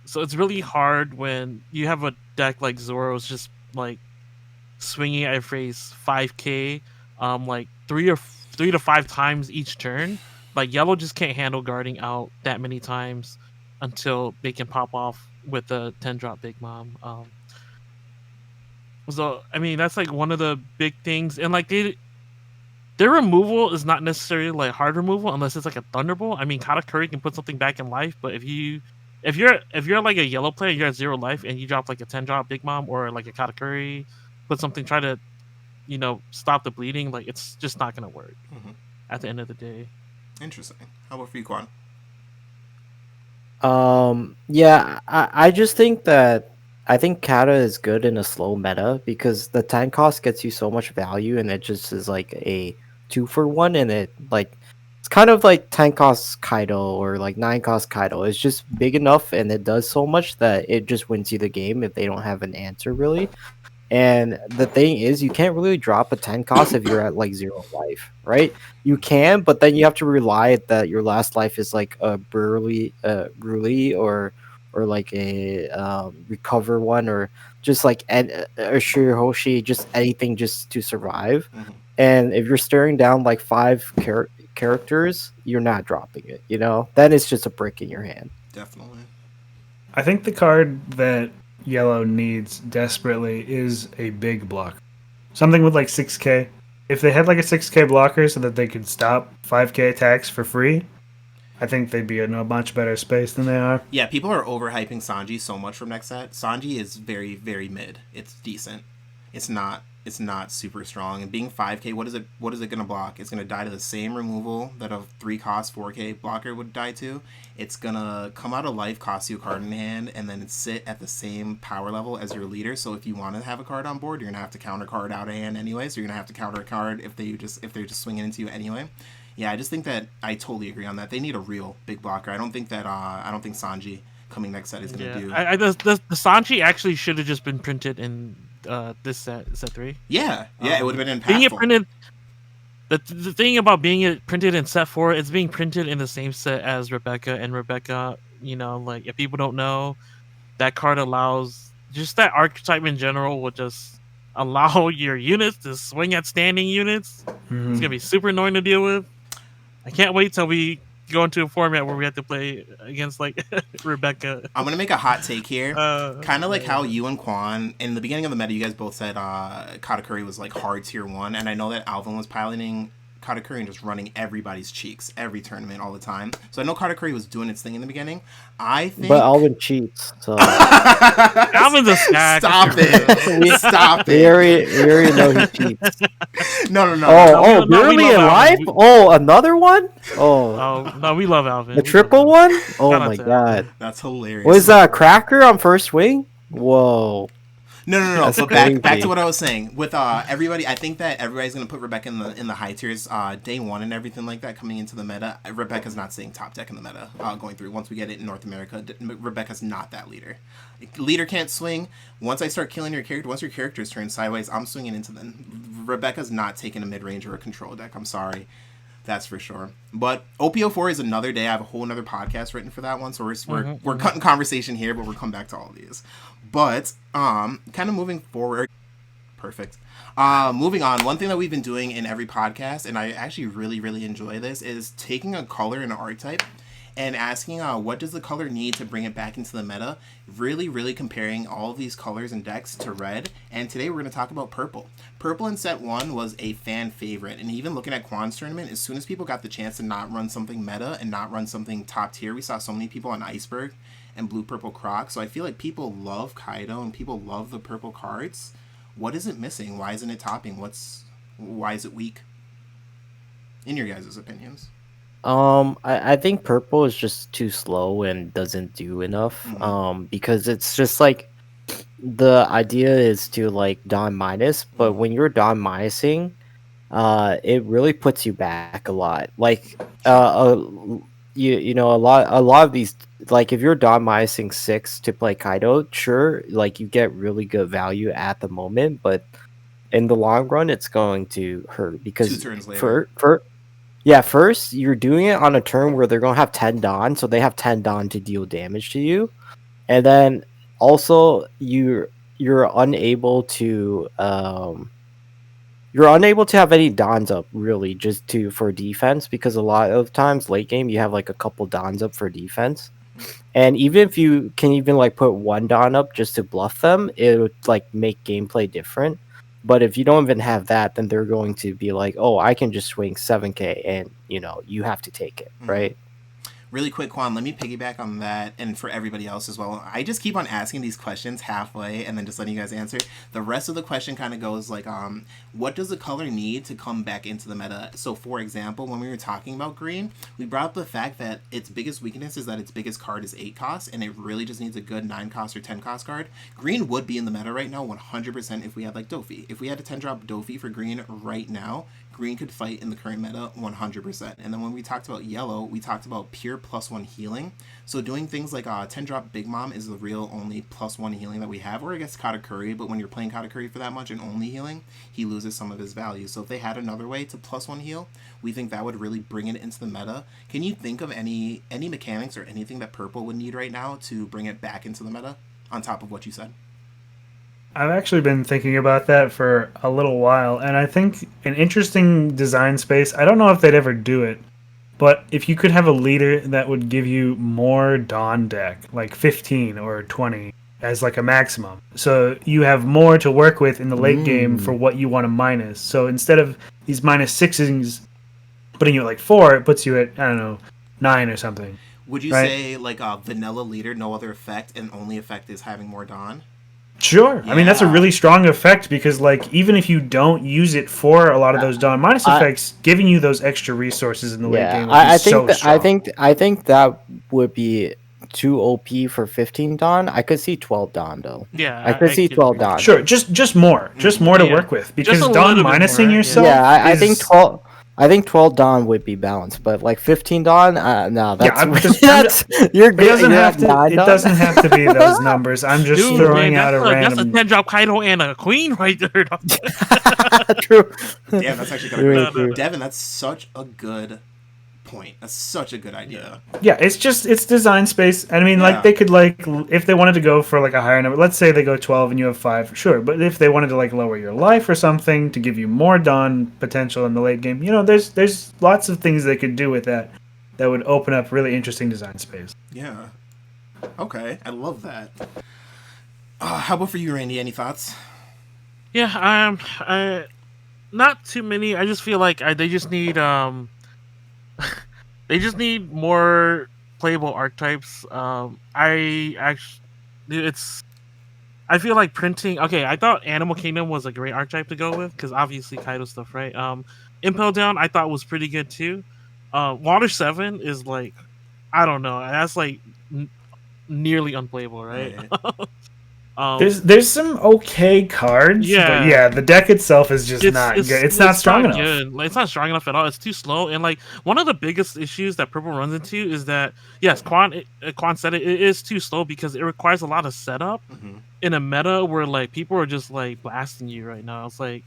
So it's really hard when you have a deck like Zoro's just like swinging at your face 5k, like 3 to 5 times each turn. Like yellow just can't handle guarding out that many times until they can pop off with a 10 drop Big Mom. So I mean that's like one of the big things, and like their removal is not necessarily like hard removal unless it's like a Thunderbolt. I mean, Katakuri can put something back in life, but if you're like a yellow player, you're at 0 life, and you drop like a 10 drop Big Mom or like a Katakuri, put something, try to stop the bleeding, like it's just not gonna work at the end of the day. Interesting. How about for you, Quan? Yeah, I just think that I think Kata is good in a slow meta because the 10 cost gets you so much value, and it just is like a 2-for-1, and it like it's kind of like 10 cost Kaido or like 9 cost Kaido. It's just big enough and it does so much that it just wins you the game if they don't have an answer really. And the thing is, you can't really drop a 10 cost if you're at like 0 life, right? You can, but then you have to rely that your last life is like a Bruli or like a recover one, or just like a Shirihoshi, just anything just to survive. And if you're staring down like 5 characters, you're not dropping it, Then it's just a brick in your hand. Definitely. I think the card that yellow needs desperately is a big block. Something with like 6k. If they had like a 6k blocker so that they could stop 5k attacks for free, I think they'd be in a much better space than they are. Yeah, people are overhyping Sanji so much from next set. Sanji is very, very mid. It's decent. It's not it's not super strong. And being 5K, what is it? What is it gonna block? It's gonna die to the same removal that a 3 cost 4K blocker would die to. It's gonna come out of life, cost you a card in hand, and then sit at the same power level as your leader. So if you want to have a card on board, you're gonna have to counter card out of hand anyway. So you're gonna have to counter a card if they're just swinging into you anyway. Yeah, I just think that I totally agree on that. They need a real big blocker. I don't think Sanji coming next set is gonna do. The Sanji actually should have just been printed in this set 3. Yeah, it would have been Being it impactful. printed, the thing about being it printed in set 4, it's being printed in the same set as Rebecca, and Rebecca, like if people don't know, that card allows just that archetype in general will just allow your units to swing at standing units. Mm-hmm. It's gonna be super annoying to deal with. I can't wait till we go into a format where we have to play against like Rebecca. I'm gonna make a hot take here, kind of like how you and Quan in the beginning of the meta, you guys both said Katakuri was like hard tier 1, and I know that Alvin was piloting Katakuri and just running everybody's cheeks every tournament all the time. So I know Katakuri was doing its thing in the beginning. I think, But Alvin cheats, so Alvin's a snack. Stop it! Stop we it! already know he cheats. No. Oh, no, we really? In love life? Alvin. Oh, another one? Oh, Oh no, we love Alvin. the We love triple Alvin. one? Oh Shout out my to god! That's hilarious. Was that Cracker on first wing? Whoa! No. That's But back crazy. to what I was saying with everybody. I think that everybody's gonna put Rebecca in the high tiers day 1 and everything like that coming into the meta. Rebecca's not staying top deck in the meta going through. Once we get it in North America, Rebecca's not that leader. Leader can't swing. Once I start killing your character, once your character's turned sideways, I'm swinging into them. Rebecca's not taking a mid range or a control deck. I'm sorry. That's for sure. But OPO4 is another day. I have a whole another podcast written for that one. So we're cutting conversation here, but we'll come back to all of these. But kind of moving forward. Perfect. Moving on. One thing that we've been doing in every podcast, and I actually really, really enjoy this, is taking a color and an archetype and asking what does the color need to bring it back into the meta, really, really comparing all of these colors and decks to red. And today we're going to talk about purple. Purple in set 1 was a fan favorite, and even looking at Quan's tournament, as soon as people got the chance to not run something meta and not run something top tier, we saw so many people on Iceberg and blue purple croc. So I feel like people love Kaido and people love the purple cards. What is it missing? Why isn't it topping? Why is it weak? In your guys' opinions. I think purple is just too slow and doesn't do enough. Because it's just like the idea is to like Don minus, but when you're Don minusing, it really puts you back a lot. Like you know, a lot of these, like if you're Don minusing 6 to play Kaido, sure, like you get really good value at the moment, but in the long run it's going to hurt because 2 turns later. First you're doing it on a turn where they're gonna have 10 Don, so they have 10 Don to deal damage to you, and then also you're unable to have any Dons up really just for defense, because a lot of times late game you have like a couple Dons up for defense, and even if you can even like put 1 Don up just to bluff them, it would like make gameplay different. But if you don't even have that, then they're going to be like, oh, I can just swing 7K and you have to take it, right? Really quick, Quan, let me piggyback on that, and for everybody else as well. I just keep on asking these questions halfway and then just letting you guys answer. The rest of the question kind of goes like, what does the color need to come back into the meta? So, for example, when we were talking about green, we brought up the fact that its biggest weakness is that its biggest card is 8 cost, and it really just needs a good 9 cost or 10 cost card. Green would be in the meta right now 100% if we had like Dofi. If we had a 10-drop Dofi for green right now, green could fight in the current meta 100%. And then when we talked about yellow, we talked about pure +1 healing. So doing things like 10-drop Big Mom is the real only +1 healing that we have, or I guess Katakuri, but when you're playing Katakuri for that much and only healing, he loses some of his value. So if they had another way to +1 heal, we think that would really bring it into the meta. Can you think of any mechanics or anything that purple would need right now to bring it back into the meta on top of what you said? I've actually been thinking about that for a little while, and I think an interesting design space, I don't know if they'd ever do it, but if you could have a leader that would give you more Dawn deck, like 15 or 20 as like a maximum, so you have more to work with in the late game for what you want to minus. So instead of these -6s putting you at like 4, it puts you at, I don't know, 9 or something. Would you say like a vanilla leader, no other effect, and only effect is having more Dawn? Sure. I mean, that's a really strong effect because, like, even if you don't use it for a lot of those Dawn minus effects, giving you those extra resources in the late game would be so strong. I think that would be too OP for 15 Dawn. I could see 12 Dawn though. Yeah, I could see 12 agree. Dawn. Sure, just more to work with because Just a Dawn little bit minusing more, yourself. Yeah, I is... think 12. I think 12 Dawn would be balanced, but like 15 Dawn, no, that's you're good. It doesn't have to be those numbers. I'm just throwing out a random. That's a 10-drop Kaido and a queen right there. True. Damn, that's actually kind of cool. Devin, that's such a good point. That's such a good idea. Yeah, it's design space. I mean, like, they could, like, if they wanted to go for like a higher number, let's say they go 12 and you have 5, sure. But if they wanted to like lower your life or something to give you more Dawn potential in the late game, you know, there's lots of things they could do with that would open up really interesting design space. Yeah. Okay, I love that. How about for you, Randy? Any thoughts? Yeah, not too many. I just feel like they just need they just need more playable archetypes. I feel like printing. Okay, I thought Animal Kingdom was a great archetype to go with because obviously Kaido stuff, right? Impel Down I thought was pretty good too. Water 7 is like, I don't know, that's like nearly unplayable, right? There's some okay cards, but yeah, the deck itself is just not good. It's not strong enough. It's not strong enough at all. It's too slow, and like one of the biggest issues that Purple runs into is that yes, Quan said it is too slow because it requires a lot of setup in a meta where like people are just like blasting you right now. It's like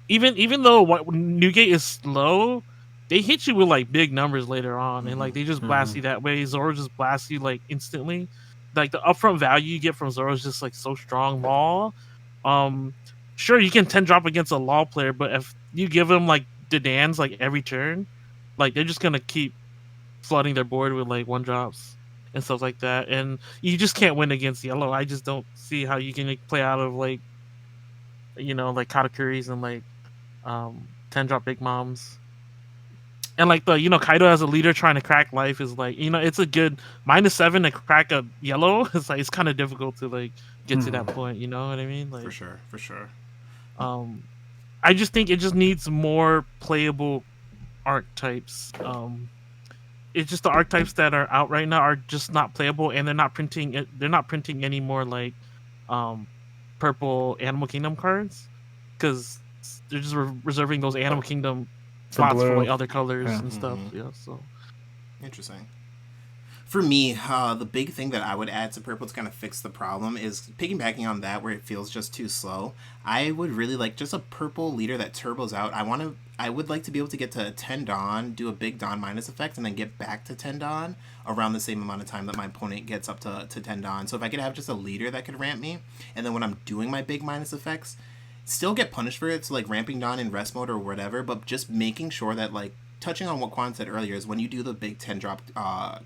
even though Newgate is slow, they hit you with like big numbers later on, and like they just blast you that way. Zoro just blasts you like instantly. Like the upfront value you get from Zoro is just like so strong. Law, sure you can 10 drop against a Law player, but if you give them like Dedans like every turn, like they're just gonna keep flooding their board with like 1-drops and stuff like that, and you just can't win against Yellow. I just don't see how you can like, play out of like, you know, like Katakuris and like 10-drop Big Moms. And like the, you know, Kaido as a leader trying to crack life is like, you know, it's a good -7 to crack a Yellow. It's like it's kind of difficult to like get to that point. You know what I mean? Like, for sure. I just think it just needs more playable archetypes. It's just the archetypes that are out right now are just not playable, and they're not printing it. They're not printing any more like purple Animal Kingdom cards because they're just reserving those Animal Kingdom spots for like other colors and stuff. Yeah, so interesting. For me, the big thing that I would add to purple to kind of fix the problem is piggybacking on that where it feels just too slow. I would really like just a purple leader that turbos out. I would like to be able to get to 10 Dawn, do a big Dawn minus effect, and then get back to 10 Dawn around the same amount of time that my opponent gets up to 10 Dawn. So if I could have just a leader that could ramp me, and then when I'm doing my big minus effects, still get punished for it, so like ramping Dawn in rest mode or whatever, but just making sure that, like, touching on what Quan said earlier, is when you do the big 10-drop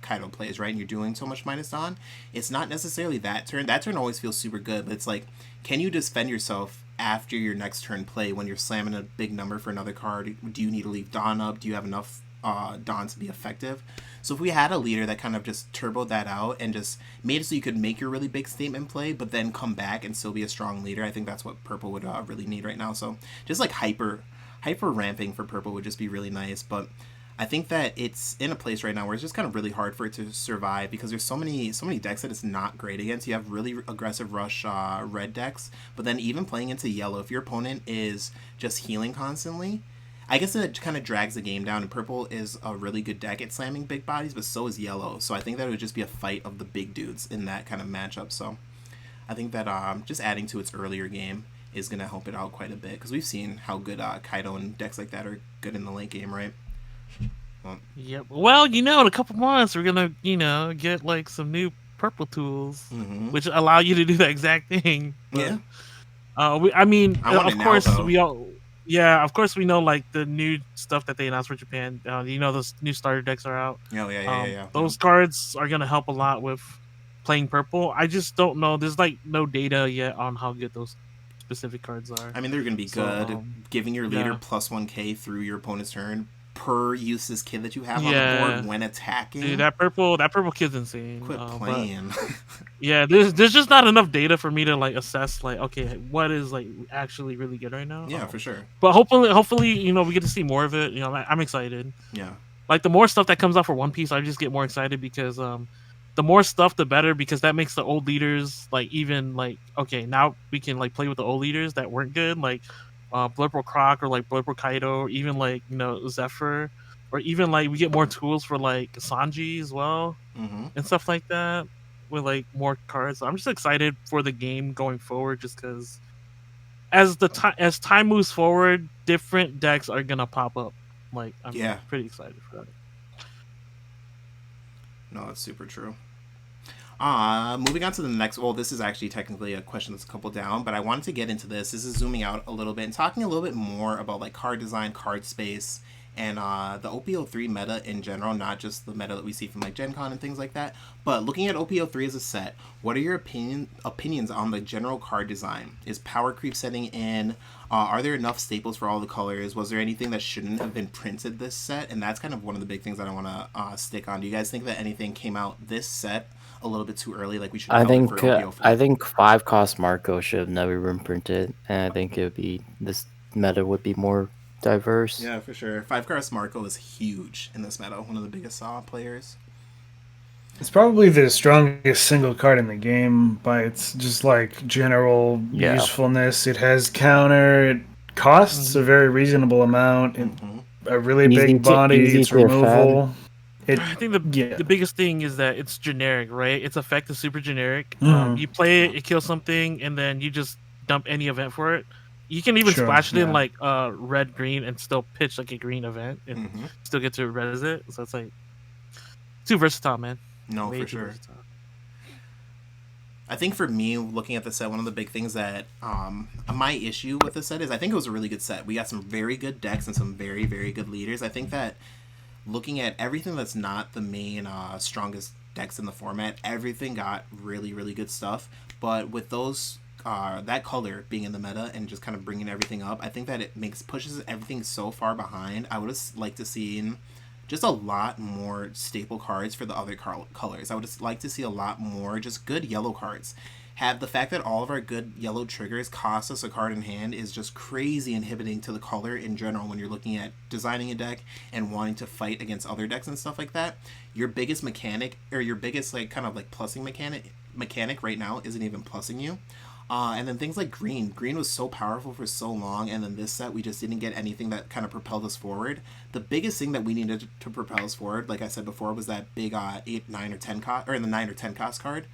Kaido plays, right, and you're doing so much minus Dawn, it's not necessarily that turn. That turn always feels super good, but it's like, can you defend yourself after your next turn play when you're slamming a big number for another card? Do you need to leave Dawn up? Do you have enough Dawn to be effective? So if we had a leader that kind of just turboed that out and just made it so you could make your really big statement play, but then come back and still be a strong leader, I think that's what purple would really need right now. So just like hyper ramping for purple would just be really nice. But I think that it's in a place right now where it's just kind of really hard for it to survive because there's so many decks that it's not great against. You have really aggressive rush red decks, but then even playing into yellow, if your opponent is just healing constantly, I guess it kind of drags the game down, and purple is a really good deck at slamming big bodies, but so is yellow. So I think that it would just be a fight of the big dudes in that kind of matchup. So I think that just adding to its earlier game is going to help it out quite a bit, because we've seen how good Kaido and decks like that are good in the late game, right? Yep. Well, you know, in a couple months, we're going to, you know, get like some new purple tools, which allow you to do that exact thing. But, yeah. I mean, of course, now, of course we know like the new stuff that they announced for Japan. You know, those new starter decks are out. Oh, yeah. Those cards are gonna help a lot with playing purple. I just don't know. There's like no data yet on how good those specific cards are. I mean, they're gonna be good. Giving your leader +1k through your opponent's turn, per useless kid that you have on the Yeah, board when attacking. dude, that purple kid's insane. Quit But playing. yeah, there's just not enough data for me to like assess like okay, what is like actually really good right now. Yeah, for sure. But hopefully, we get to see more of it. I'm excited. Yeah. Like the more stuff that comes out for One Piece, I just get more excited because the more stuff the better because that makes the old leaders like even like okay, now we can like play with the old leaders that weren't good, like Blurple Croc or like Blurple Kaido, or even like Zephyr, or even like we get more tools for like Sanji as well Mm-hmm. and stuff like that with like more cards. So I'm just excited for the game going forward, just because as time moves forward, different decks are gonna pop up. Like I'm Yeah. pretty excited for that. No, that's super true. Moving on to the next. Well, this is actually technically a question that's a couple down, but I wanted to get into this. This is zooming out a little bit and talking a little bit more about like card design, card space, and the OPO3 meta in general, not just the meta that we see from like Gen Con and things like that. But looking at OPO3 as a set, what are your opinions on the general card design? Is power creep setting in? Are there enough staples for all the colors? Was there anything that shouldn't have been printed this set? And that's kind of one of the big things that I want to stick on. Do you guys think that anything came out this set a little bit too early, like we should have held it for OPO4? I think 5 cost Marco should have never been printed, and I think this meta would be more diverse. Yeah, for sure. 5 cost Marco is huge in this meta. One of the biggest players. It's probably the strongest single card in the game by its just like general usefulness. It has counter. It costs a very reasonable amount. A really big body. It's removal. I think the biggest thing is that it's generic, right? Its effect is super generic. Mhm. You play it, it kills something, and then you just dump any event for it. You can even splash it in like red green and still pitch like a green event and still get to res it. So it's like too versatile, man. No, Way for too sure. versatile. I think for me, looking at the set, one of the big things that my issue with the set is I think it was a really good set. We got some very good decks and some very, very good leaders. I think that looking at everything that's not the main strongest decks in the format, everything got really, really good stuff. But with those that color being in the meta and just kind of bringing everything up, I think that it pushes everything so far behind. I would have liked to see just a lot more staple cards for the other colors. I would just like to see a lot more just good yellow cards. Have the fact that all of our good yellow triggers cost us a card in hand is just crazy inhibiting to the color in general when you're looking at designing a deck and wanting to fight against other decks and stuff like that. Your biggest mechanic, or your biggest like kind of like plussing mechanic right now isn't even plussing you. And then things like green. Green was so powerful for so long, and then this set we just didn't get anything that kind of propelled us forward. The biggest thing that we needed to propel us forward, like I said before, was that big 8, 9, or 10 cost, or in the 9 or 10 cost card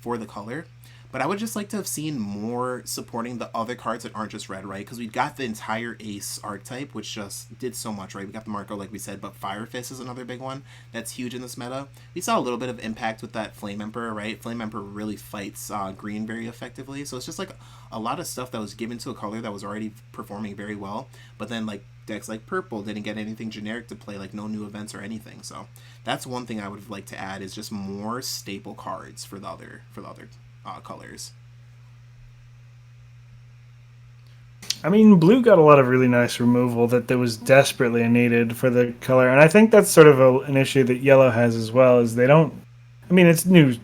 for the color. But I would just like to have seen more supporting the other cards that aren't just red, right? Because we got the entire Ace archetype, which just did so much, right? We got the Marco, like we said, but Fire Fist is another big one that's huge in this meta. We saw a little bit of impact with that Flame Emperor, right? Flame Emperor really fights green very effectively. So it's just like a lot of stuff that was given to a color that was already performing very well. But then like decks like purple didn't get anything generic to play, like no new events or anything. So that's one thing I would like to add is just more staple cards for the other colors. I mean, blue got a lot of really nice removal that there was desperately needed for the color, and I think that's sort of an issue that yellow has as well. Is they don't. I mean, it's new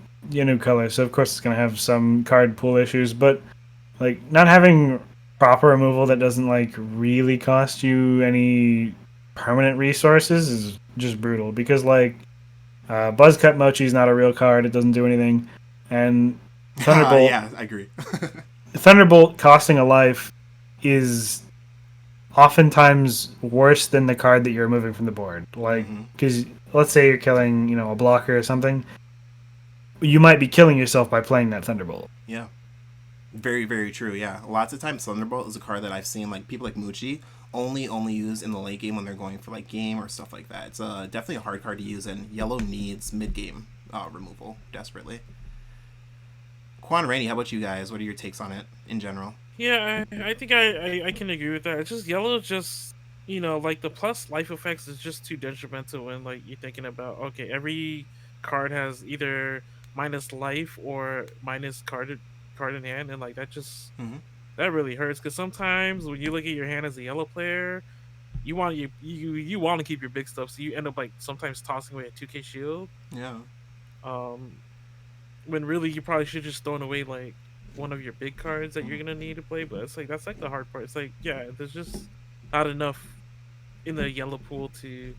color, so of course it's going to have some card pool issues, but like not having proper removal that doesn't like really cost you any permanent resources is just brutal. Because like Buzzcut Mochi is not a real card; it doesn't do anything, and Thunderbolt. Yeah, I agree. Thunderbolt costing a life is oftentimes worse than the card that you're removing from the board. Like, because let's say you're killing, a blocker or something, you might be killing yourself by playing that Thunderbolt. Yeah. Very, very true, yeah. Lots of times Thunderbolt is a card that I've seen, like, people like Muchi only use in the late game when they're going for, like, game or stuff like that. It's definitely a hard card to use, and yellow needs mid-game removal desperately. Quan, Rainey, how about you guys? What are your takes on it in general? Yeah, I think I can agree with that. It's just yellow, just like the plus life effects is just too detrimental when like you're thinking about okay, every card has either minus life or minus card in hand, and like that just that really hurts because sometimes when you look at your hand as a yellow player, you want you want to keep your big stuff, so you end up like sometimes tossing away a 2K shield. Yeah. Um, when really you probably should just thrown away like one of your big cards that you're gonna need to play. But it's like that's like the hard part. It's like yeah, there's just not enough in the yellow pool to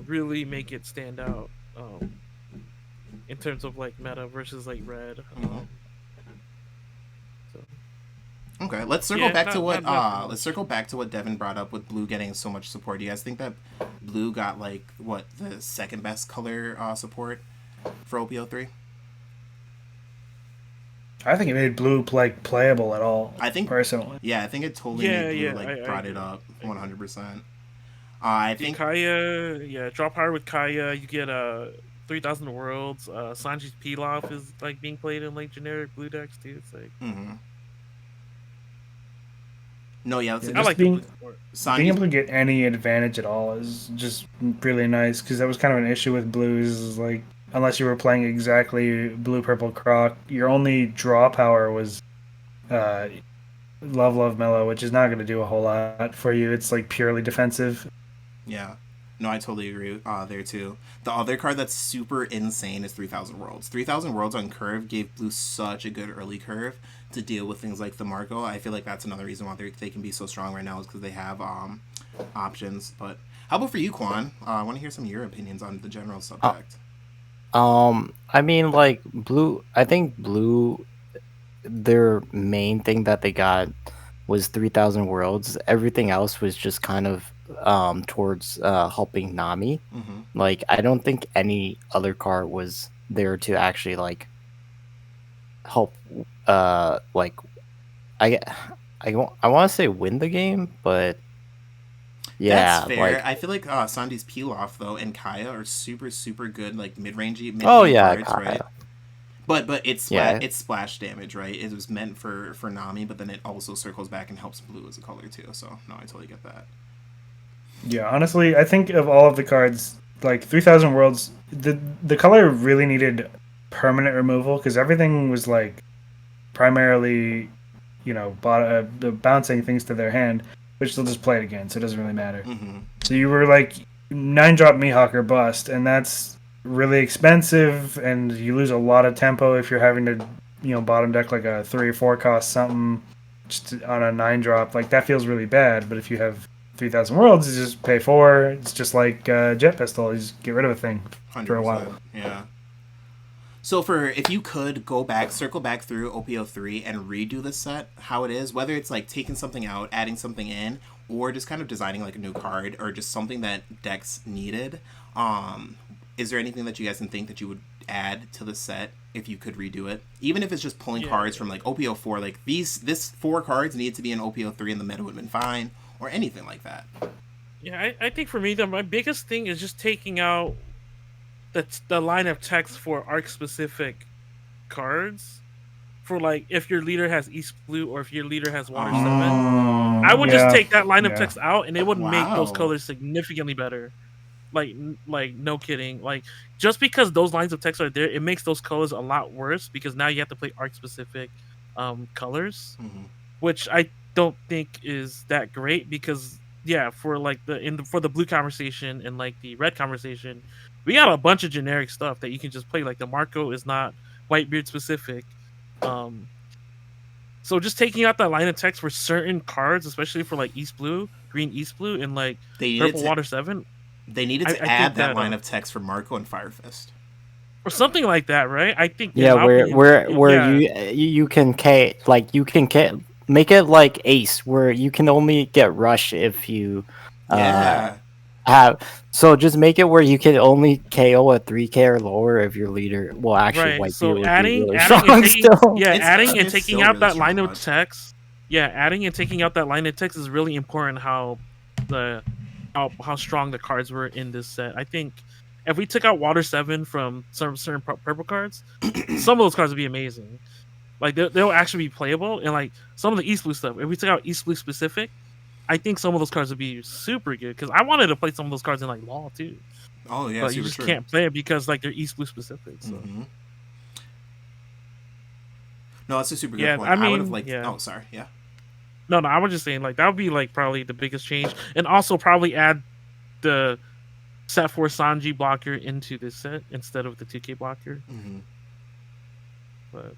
really make it stand out. In terms of like meta versus like red. So Okay, let's circle yeah, back to what not let's much. circle back to what Devin brought up with blue getting so much support. Do you guys think that blue got like what the second best color support for OPO3? I think it made blue like playable at all. I think personally, yeah, I think it totally Yeah, made blue yeah, like I brought it agree. up I agree. 100%. I Dude, think Kaya, yeah, drop higher with Kaya. You get 3,000 worlds. Sanji's Pilaf is like being played in like generic blue decks too. It's like no, yeah, yeah, I just like the blue support. being able Sanji's to get any advantage at all is just really nice because that was kind of an issue with blues. Is like unless you were playing exactly blue purple croc, your only draw power was uh, love mellow, which is not going to do a whole lot for you. It's like purely defensive. yeah. No, I totally agree there too. The other card that's super insane is 3,000 Worlds. 3,000 Worlds on curve gave blue such a good early curve to deal with things like the Marco. I feel like that's another reason why they can be so strong right now is because they have options. But how about for you, Quan? I want to hear some of your opinions on the general Uh, subject. I mean, like blue. I think blue. Their main thing that they got was 3,000 worlds. Everything else was just kind of towards helping Nami. Mm-hmm. Like I don't think any other card was there to actually like help like I I want to say win the game, but That's yeah, fair. like I feel like Sandy's Peel Off though and Kaya are super good like mid oh game yeah, cards, right? But yeah, it's splash damage, right? It was meant for Nami, but then it also circles back and helps blue as a color too. So no, I totally get that. Yeah, honestly, I think of all of the cards, like 3,000 Worlds, the color really needed permanent removal because everything was like primarily, bouncing things to their hand, which they'll just play it again, so it doesn't really matter. Mm-hmm. So you were like 9-drop Mihawk or bust, and that's really expensive, and you lose a lot of tempo if you're having to, bottom deck like a 3 or 4 cost something just on a 9-drop. Like that feels really bad, but if you have 3,000 worlds, you just pay 4. It's just like Jet Pistol. You just get rid of a thing for a while. 100%. Yeah. So for if you could go back, circle back through OPO3 and redo the set how it is, whether it's like taking something out, adding something in, or just kind of designing like a new card or just something that decks needed, is there anything that you guys can think that you would add to the set if you could redo it? Even if it's just pulling cards from like OPO4, like this 4 cards need to be in OPO3 and the meta would have been fine, or anything like that. Yeah, I think for me, my biggest thing is just taking out the line of text for arc specific cards. For like, if your leader has East Blue or if your leader has Water 7, I would just take that line of text out, and it would make those Wow. colors significantly better. Like no kidding. Like just because those lines of text are there, it makes those colors a lot worse because now you have to play arc specific colors, Mm-hmm. which I don't think is that great because yeah, for like for the blue conversation and like the red conversation, we got a bunch of generic stuff that you can just play. Like the Marco is not Whitebeard specific. So just taking out that line of text for certain cards, especially for like East Blue, Green East Blue, and like They needed Purple to Water 7, they needed to I add think that that line of text for Marco and Firefist. or something like that, right? I think in yeah, my opinion, where yeah, you can make it like Ace, where you can only get rush if you uh Yeah. have. So just make it where you can only KO a 3K or lower if your leader. Well, actually, right. So Whitebeard would be adding really adding and strong taking still. yeah, It's adding and it's taking still out really that strong, line of but text, yeah, adding and taking out that line of text is really important. The how strong the cards were in this set. I think if we took out Water 7 from some certain purple cards, some of those cards would be amazing. Like they'll actually be playable, and like some of the East Blue stuff. If we took out East Blue specific, I think some of those cards would be super good because I wanted to play some of those cards in like Law too, oh yeah, but you super just true. can't play it because like they're East Blue specific. So Mm-hmm. No, that's a super good yeah, point. I I would have mean, liked. yeah, Oh, sorry. Yeah. No, I was just saying like that would be like probably the biggest change, and also probably add the set for Sanji blocker into this set instead of the 2K blocker. Mm-hmm. But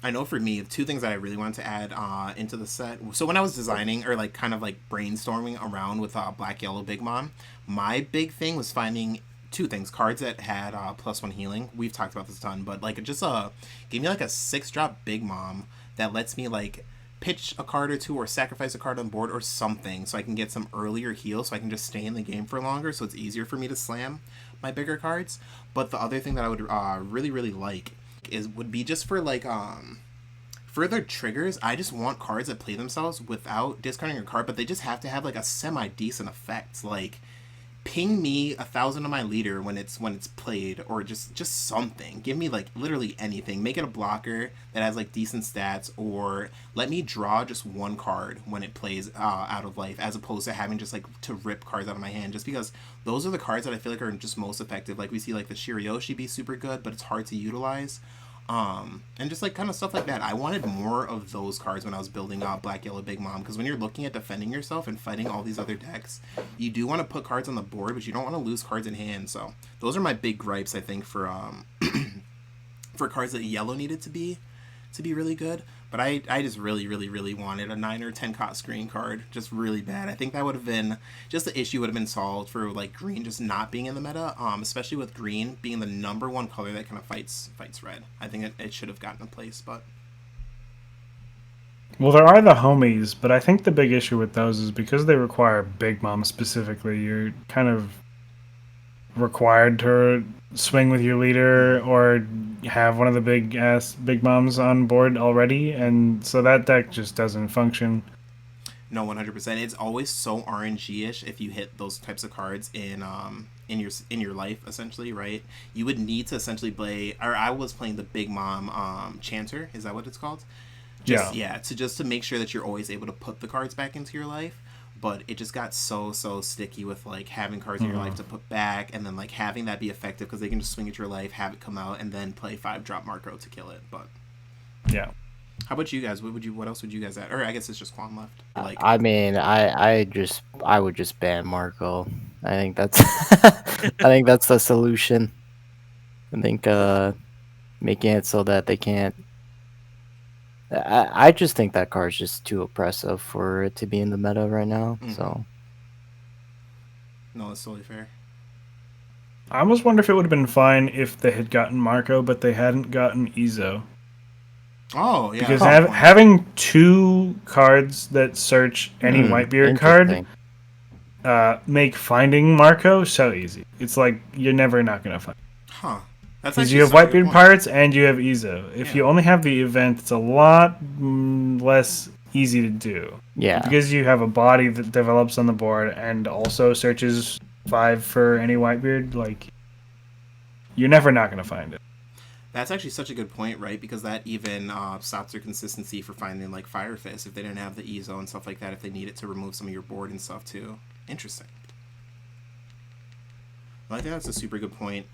I know for me, two things that I really wanted to add into the set. So when I was designing or like kind of like brainstorming around with Black Yellow Big Mom, my big thing was finding two things: cards that had +1 healing. We've talked about this a ton, but like just give me like a 6-drop Big Mom that lets me like pitch a card or two or sacrifice a card on board or something so I can get some earlier heal so I can just stay in the game for longer so it's easier for me to slam my bigger cards. But the other thing that I would really really like would be just for like for their triggers, I just want cards that play themselves without discarding a card, but they just have to have like a semi decent effect. Like ping me 1,000 of my leader when it's played, or just something. Give me like literally anything. Make it a blocker that has like decent stats, or let me draw just one card when it plays out of life, as opposed to having just like to rip cards out of my hand. Just because those are the cards that I feel like are just most effective. Like we see like the Shirioshi be super good, but it's hard to utilize. And just like kind of stuff like that. I wanted more of those cards when I was building out Black Yellow Big Mom, because when you're looking at defending yourself and fighting all these other decks, you do want to put cards on the board, but you don't want to lose cards in hand. So those are my big gripes, I think, for for cards that yellow needed to be really good. But I just really, really, really wanted a 9 or 10 cot screen card, just really bad. I think that would have been, just the issue would have been solved for like green just not being in the meta, especially with green being the number one color that kind of fights red. I think it should have gotten a place, but... Well, there are the homies, but I think the big issue with those is because they require Big Mom specifically, you're kind of required to swing with your leader or have one of the Big Moms on board already, and so that deck just doesn't function. No, 100%. It's always so RNG-ish if you hit those types of cards in your life, essentially, right? You would need to essentially play, or I was playing the Big Mom Chanter, is that what it's called? To make sure that you're always able to put the cards back into your life. But it just got so sticky with like having cards in your life to put back, and then like having that be effective because they can just swing at your life, have it come out, and then play 5-drop Marco to kill it. But yeah, how about you guys? What else would you guys add? Or I guess it's just Quan left. Like, I mean, I would just ban Marco. I think that's I think that's the solution. I think making it so that they can't. I just think that card's just too oppressive for it to be in the meta right now. Mhm. So no, that's totally fair. I almost wonder if it would have been fine if they had gotten Marco, but they hadn't gotten Izo. Oh, yeah. Because having two cards that search any Whitebeard card make finding Marco so easy. It's like you're never not going to find. Huh. Because you have Whitebeard Pirates and you have Izo. If you only have the event, it's a lot less easy to do. yeah, Because you have a body that develops on the board and also searches 5 for any Whitebeard, like you're never not going to find it. That's actually such a good point, right? Because that even stops their consistency for finding like Fire Fist if they didn't have the Ezo and stuff like that. If they need it to remove some of your board and stuff too. Interesting. Well, I think that's a super good point.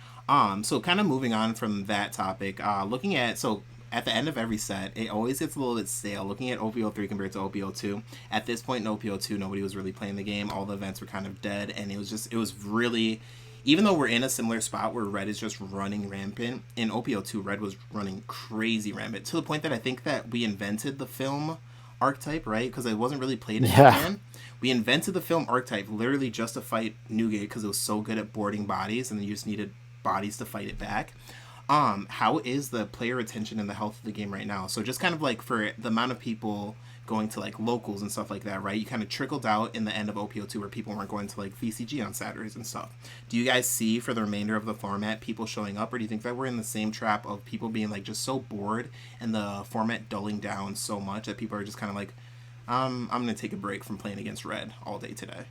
So kind of moving on from that topic, looking at at the end of every set, it always gets a little bit stale. Looking at OPO3 compared to OPO2, at this point in OPO2, nobody was really playing the game. All the events were kind of dead, and it was really, even though we're in a similar spot where red is just running rampant, in OPO2, red was running crazy rampant to the point that I think that we invented the film archetype, right? Because it wasn't really played in Japan. We invented the film archetype literally just to fight Newgate because it was so good at boarding bodies, and then you just needed bodies to fight it back. How is the player retention and the health of the game right now? So just kind of like for the amount of people going to like locals and stuff like that, right? You kind of trickled out in the end of OPO2 where people weren't going to like VCG on Saturdays and stuff. Do you guys see for the remainder of the format people showing up, or do you think that we're in the same trap of people being like just so bored and the format dulling down so much that people are just kind of like, I'm going to take a break from playing against red all day today?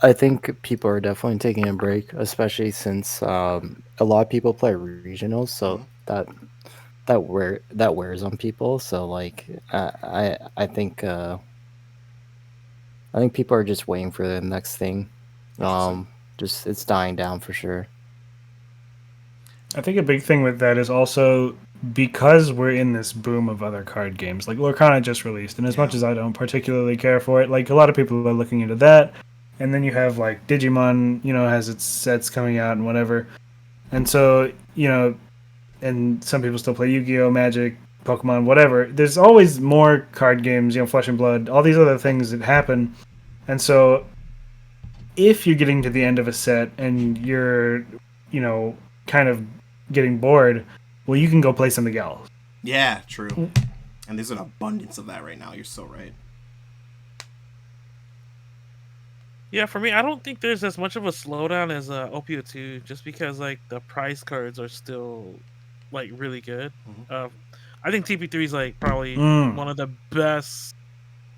I think people are definitely taking a break, especially since a lot of people play regionals, so that wears on people. So like I think people are just waiting for the next thing. Just it's dying down for sure. I think a big thing with that is also because we're in this boom of other card games, like Lorcana just released, and as much as I don't particularly care for it, like a lot of people are looking into that. And then you have like Digimon, has its sets coming out and whatever. And so, and some people still play Yu-Gi-Oh, Magic, Pokemon, whatever. There's always more card games, Flesh and Blood, all these other things that happen. And so if you're getting to the end of a set and you're, kind of getting bored, well, you can go play something else. Yeah, true. And there's an abundance of that right now. You're so right. Yeah, for me, I don't think there's as much of a slowdown as OPO2, just because like the prize cards are still like really good. I think TP3 is like probably one of the best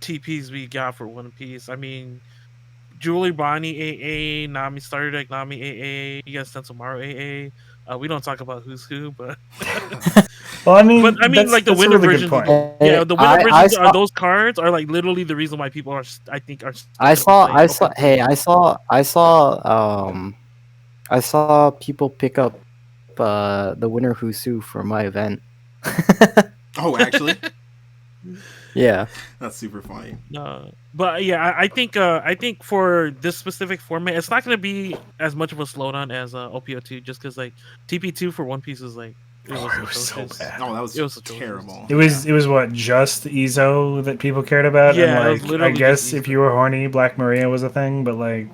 TPs we got for One Piece. I mean, Julie Bonnie AA, Nami Starter Deck, Nami AA, you got Sensomaru AA. We don't talk about who's who, but well, I mean, like the winter versions. The winter versions are those cards are like literally the reason why people are. I think are. I saw people pick up the winter Husu for my event. Oh, actually. Yeah, that's super funny. But yeah, I think for this specific format, it's not going to be as much of a slowdown as OPO2, just because like TP2 for One Piece is like it was so bad. Oh, that was terrible. It was what, just EZO that people cared about? Yeah, and like I guess if you were horny, Black Maria was a thing, but like.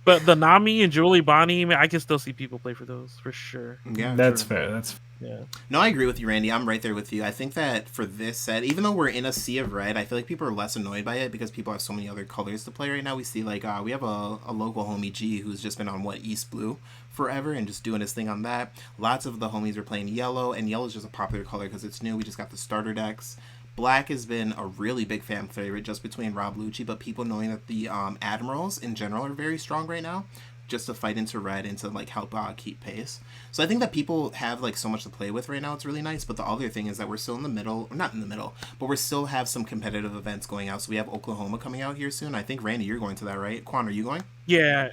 But the Nami and Julie Bonnie, I can still see people play for those for sure. Yeah, that's fair. Yeah. No, I agree with you, Randy. I'm right there with you. I think that for this set, even though we're in a sea of red, I feel like people are less annoyed by it because people have so many other colors to play right now. We see like we have a local homie G who's just been on East Blue forever and just doing his thing on that. Lots of the homies are playing yellow, and yellow is just a popular color because it's new. We just got the starter decks. Black has been a really big fan favorite just between Rob Lucci, but people knowing that the Admirals in general are very strong right now, just to fight into red and to like help keep pace. So I think that people have like so much to play with right now. It's really nice. But the other thing is that we're still in the middle, not in the middle, but we still have some competitive events going out. So we have Oklahoma coming out here soon. I think Randy, you're going to that, right? Quan, are you going? Yeah.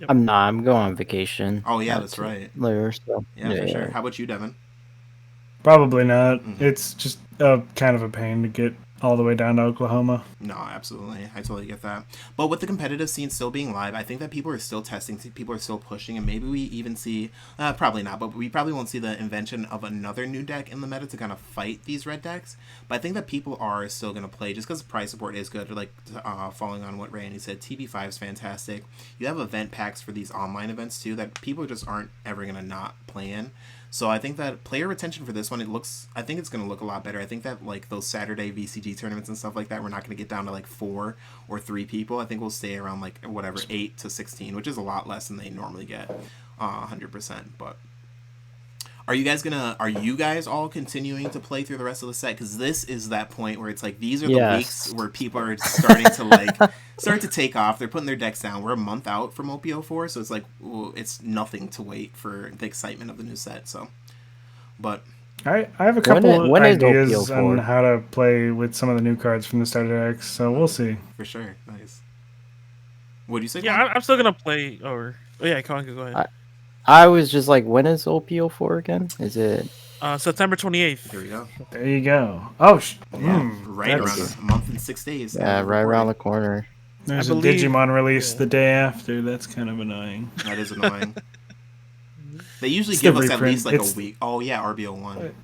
Yep. I'm not. I'm going on vacation. Oh yeah, that's right. Later, so. Yeah, for sure. How about you, Devin? Probably not. Mm-hmm. It's just kind of a pain to get all the way down to Oklahoma. No, absolutely. I totally get that. But with the competitive scene still being live, I think that people are still testing, people are still pushing, and maybe we even see, probably not, but we probably won't see the invention of another new deck in the meta to kind of fight these red decks. But I think that people are still going to play just because prize support is good. Like, following on what Randy said, TB5 is fantastic. You have event packs for these online events too that people just aren't ever going to not play in. So I think that player retention for this one, I think it's going to look a lot better. I think that like those Saturday VCG tournaments and stuff like that, we're not going to get down to like 4 or 3 people. I think we'll stay around like whatever 8 to 16, which is a lot less than they normally get, 100%. But are you guys all continuing to play through the rest of the set? Because this is that point where it's like these are the weeks where people are starting to start to take off. They're putting their decks down. We're a month out from OPO4, so it's like it's nothing to wait for the excitement of the new set. So, but I have a couple ideas on how to play with some of the new cards from the starter decks. So we'll see. For sure, nice. What do you say? Yeah, I'm still gonna play. Go ahead. I was just like, when is OPO4 again? Is it September 28th? Here we go. There you go. Oh, right around a month and 6 days. Yeah, right around the corner. There's a Digimon release the day after. That's kind of annoying. That is annoying. They usually give us at least like a week. Oh yeah, RBO1.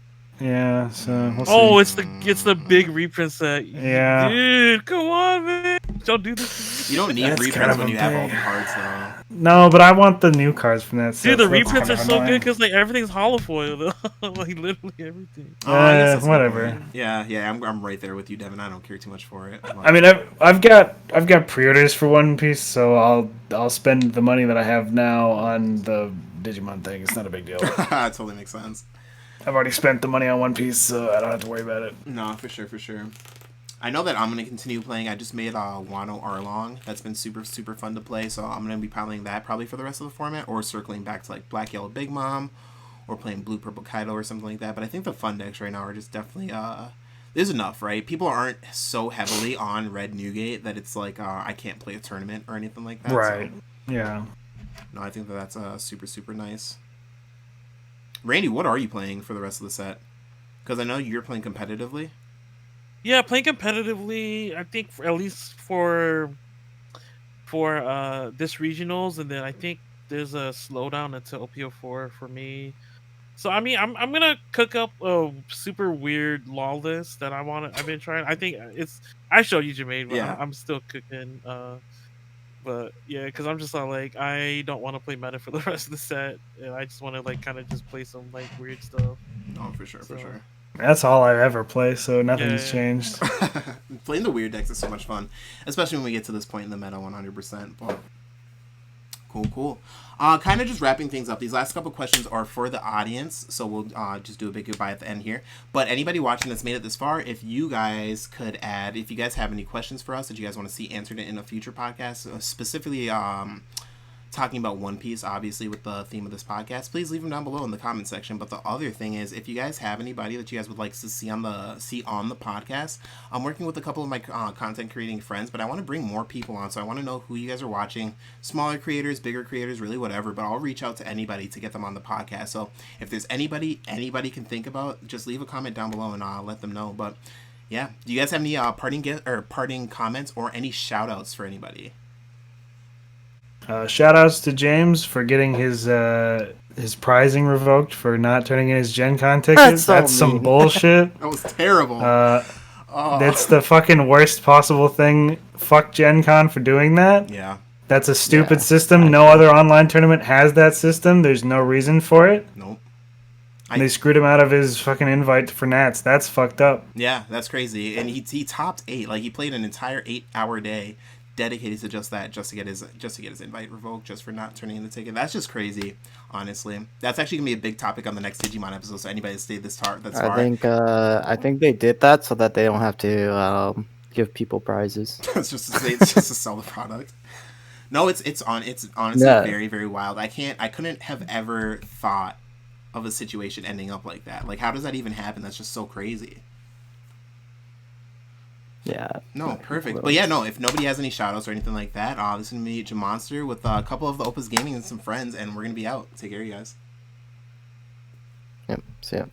Yeah, so we'll see. It's the big reprint set. Yeah. Dude, come on, man. Don't do this. You don't need reprints when you have all the cards, though. No, but I want the new cards from that set. Dude, the reprints are so good because like everything's holofoil, though. Like literally everything. Whatever. Yeah. I'm right there with you, Devin. I don't care too much for it. I mean, I've got pre-orders for One Piece, so I'll spend the money that I have now on the Digimon thing. It's not a big deal. That totally makes sense. I've already spent the money on One Piece, so I don't have to worry about it. No, for sure. I know that I'm going to continue playing. I just made Wano Arlong. That's been super, super fun to play, so I'm going to be playing that probably for the rest of the format, or circling back to like Black Yellow Big Mom, or playing Blue Purple Kaido or something like that. But I think the fun decks right now are just definitely... there's enough, right? People aren't so heavily on Red Newgate that it's like I can't play a tournament or anything like that. Right, so. Yeah. No, I think that's super, super nice. Randy, what are you playing for the rest of the set? Because I know you're playing competitively. Yeah, playing competitively. I think at least for this regionals, and then I think there's a slowdown until OPO4 for me. So I mean, I'm gonna cook up a super weird law list that I've been trying. I think it's I showed you Jermaine, but Yeah. I'm still cooking. But yeah, because I'm just not like I don't want to play meta for the rest of the set. And I just want to like kind of just play some like weird stuff. Oh, for sure, for So sure. That's all I ever play, so nothing's yeah, changed. Playing the weird decks is so much fun, especially when we get to this point in the meta 100%. But cool. Kind of just wrapping things up. These last couple questions are for the audience, so we'll just do a big goodbye at the end here. But anybody watching that's made it this far, if you guys could add, if you guys have any questions for us that you guys want to see answered in a future podcast, specifically talking about One Piece, obviously, with the theme of this podcast, please leave them down below in the comment section. But the other thing is, if you guys have anybody that you guys would like to see on the podcast, I'm working with a couple of my content creating friends, but I want to bring more people on, so I want to know who you guys are watching, smaller creators, bigger creators, really whatever, but I'll reach out to anybody to get them on the podcast. So if there's anybody can think about, just leave a comment down below and I'll let them know. But yeah, do you guys have any parting comments or any shout outs for anybody? Shout outs to James for getting his prizing revoked for not turning in his Gen Con tickets. That's so some mean. bullshit. That was terrible. That's the fucking worst possible thing. Fuck Gen Con for doing that. Yeah. That's a stupid Yeah, system. No other online tournament has that system. There's no reason for it. Nope. They screwed him out of his fucking invite for Nats. That's fucked up. Yeah, that's crazy. And he topped 8. Like, he played an entire 8-hour day dedicated to just that, just to get his invite revoked, just for not turning in the ticket. That's just crazy, honestly. That's actually gonna be a big topic on the next Digimon episode. So anybody that stayed that's far. I think they did that so that they don't have to give people prizes. It's just to sell the product. No, it's honestly very, very wild. I couldn't have ever thought of a situation ending up like that. Like, how does that even happen? That's just so crazy. Yeah. No, perfect. But yeah, no, if nobody has any shoutouts or anything like that, this is going to be Jamonster with a couple of the Oppas Gaming and some friends, and we're going to be out. Take care, you guys. Yep. See ya.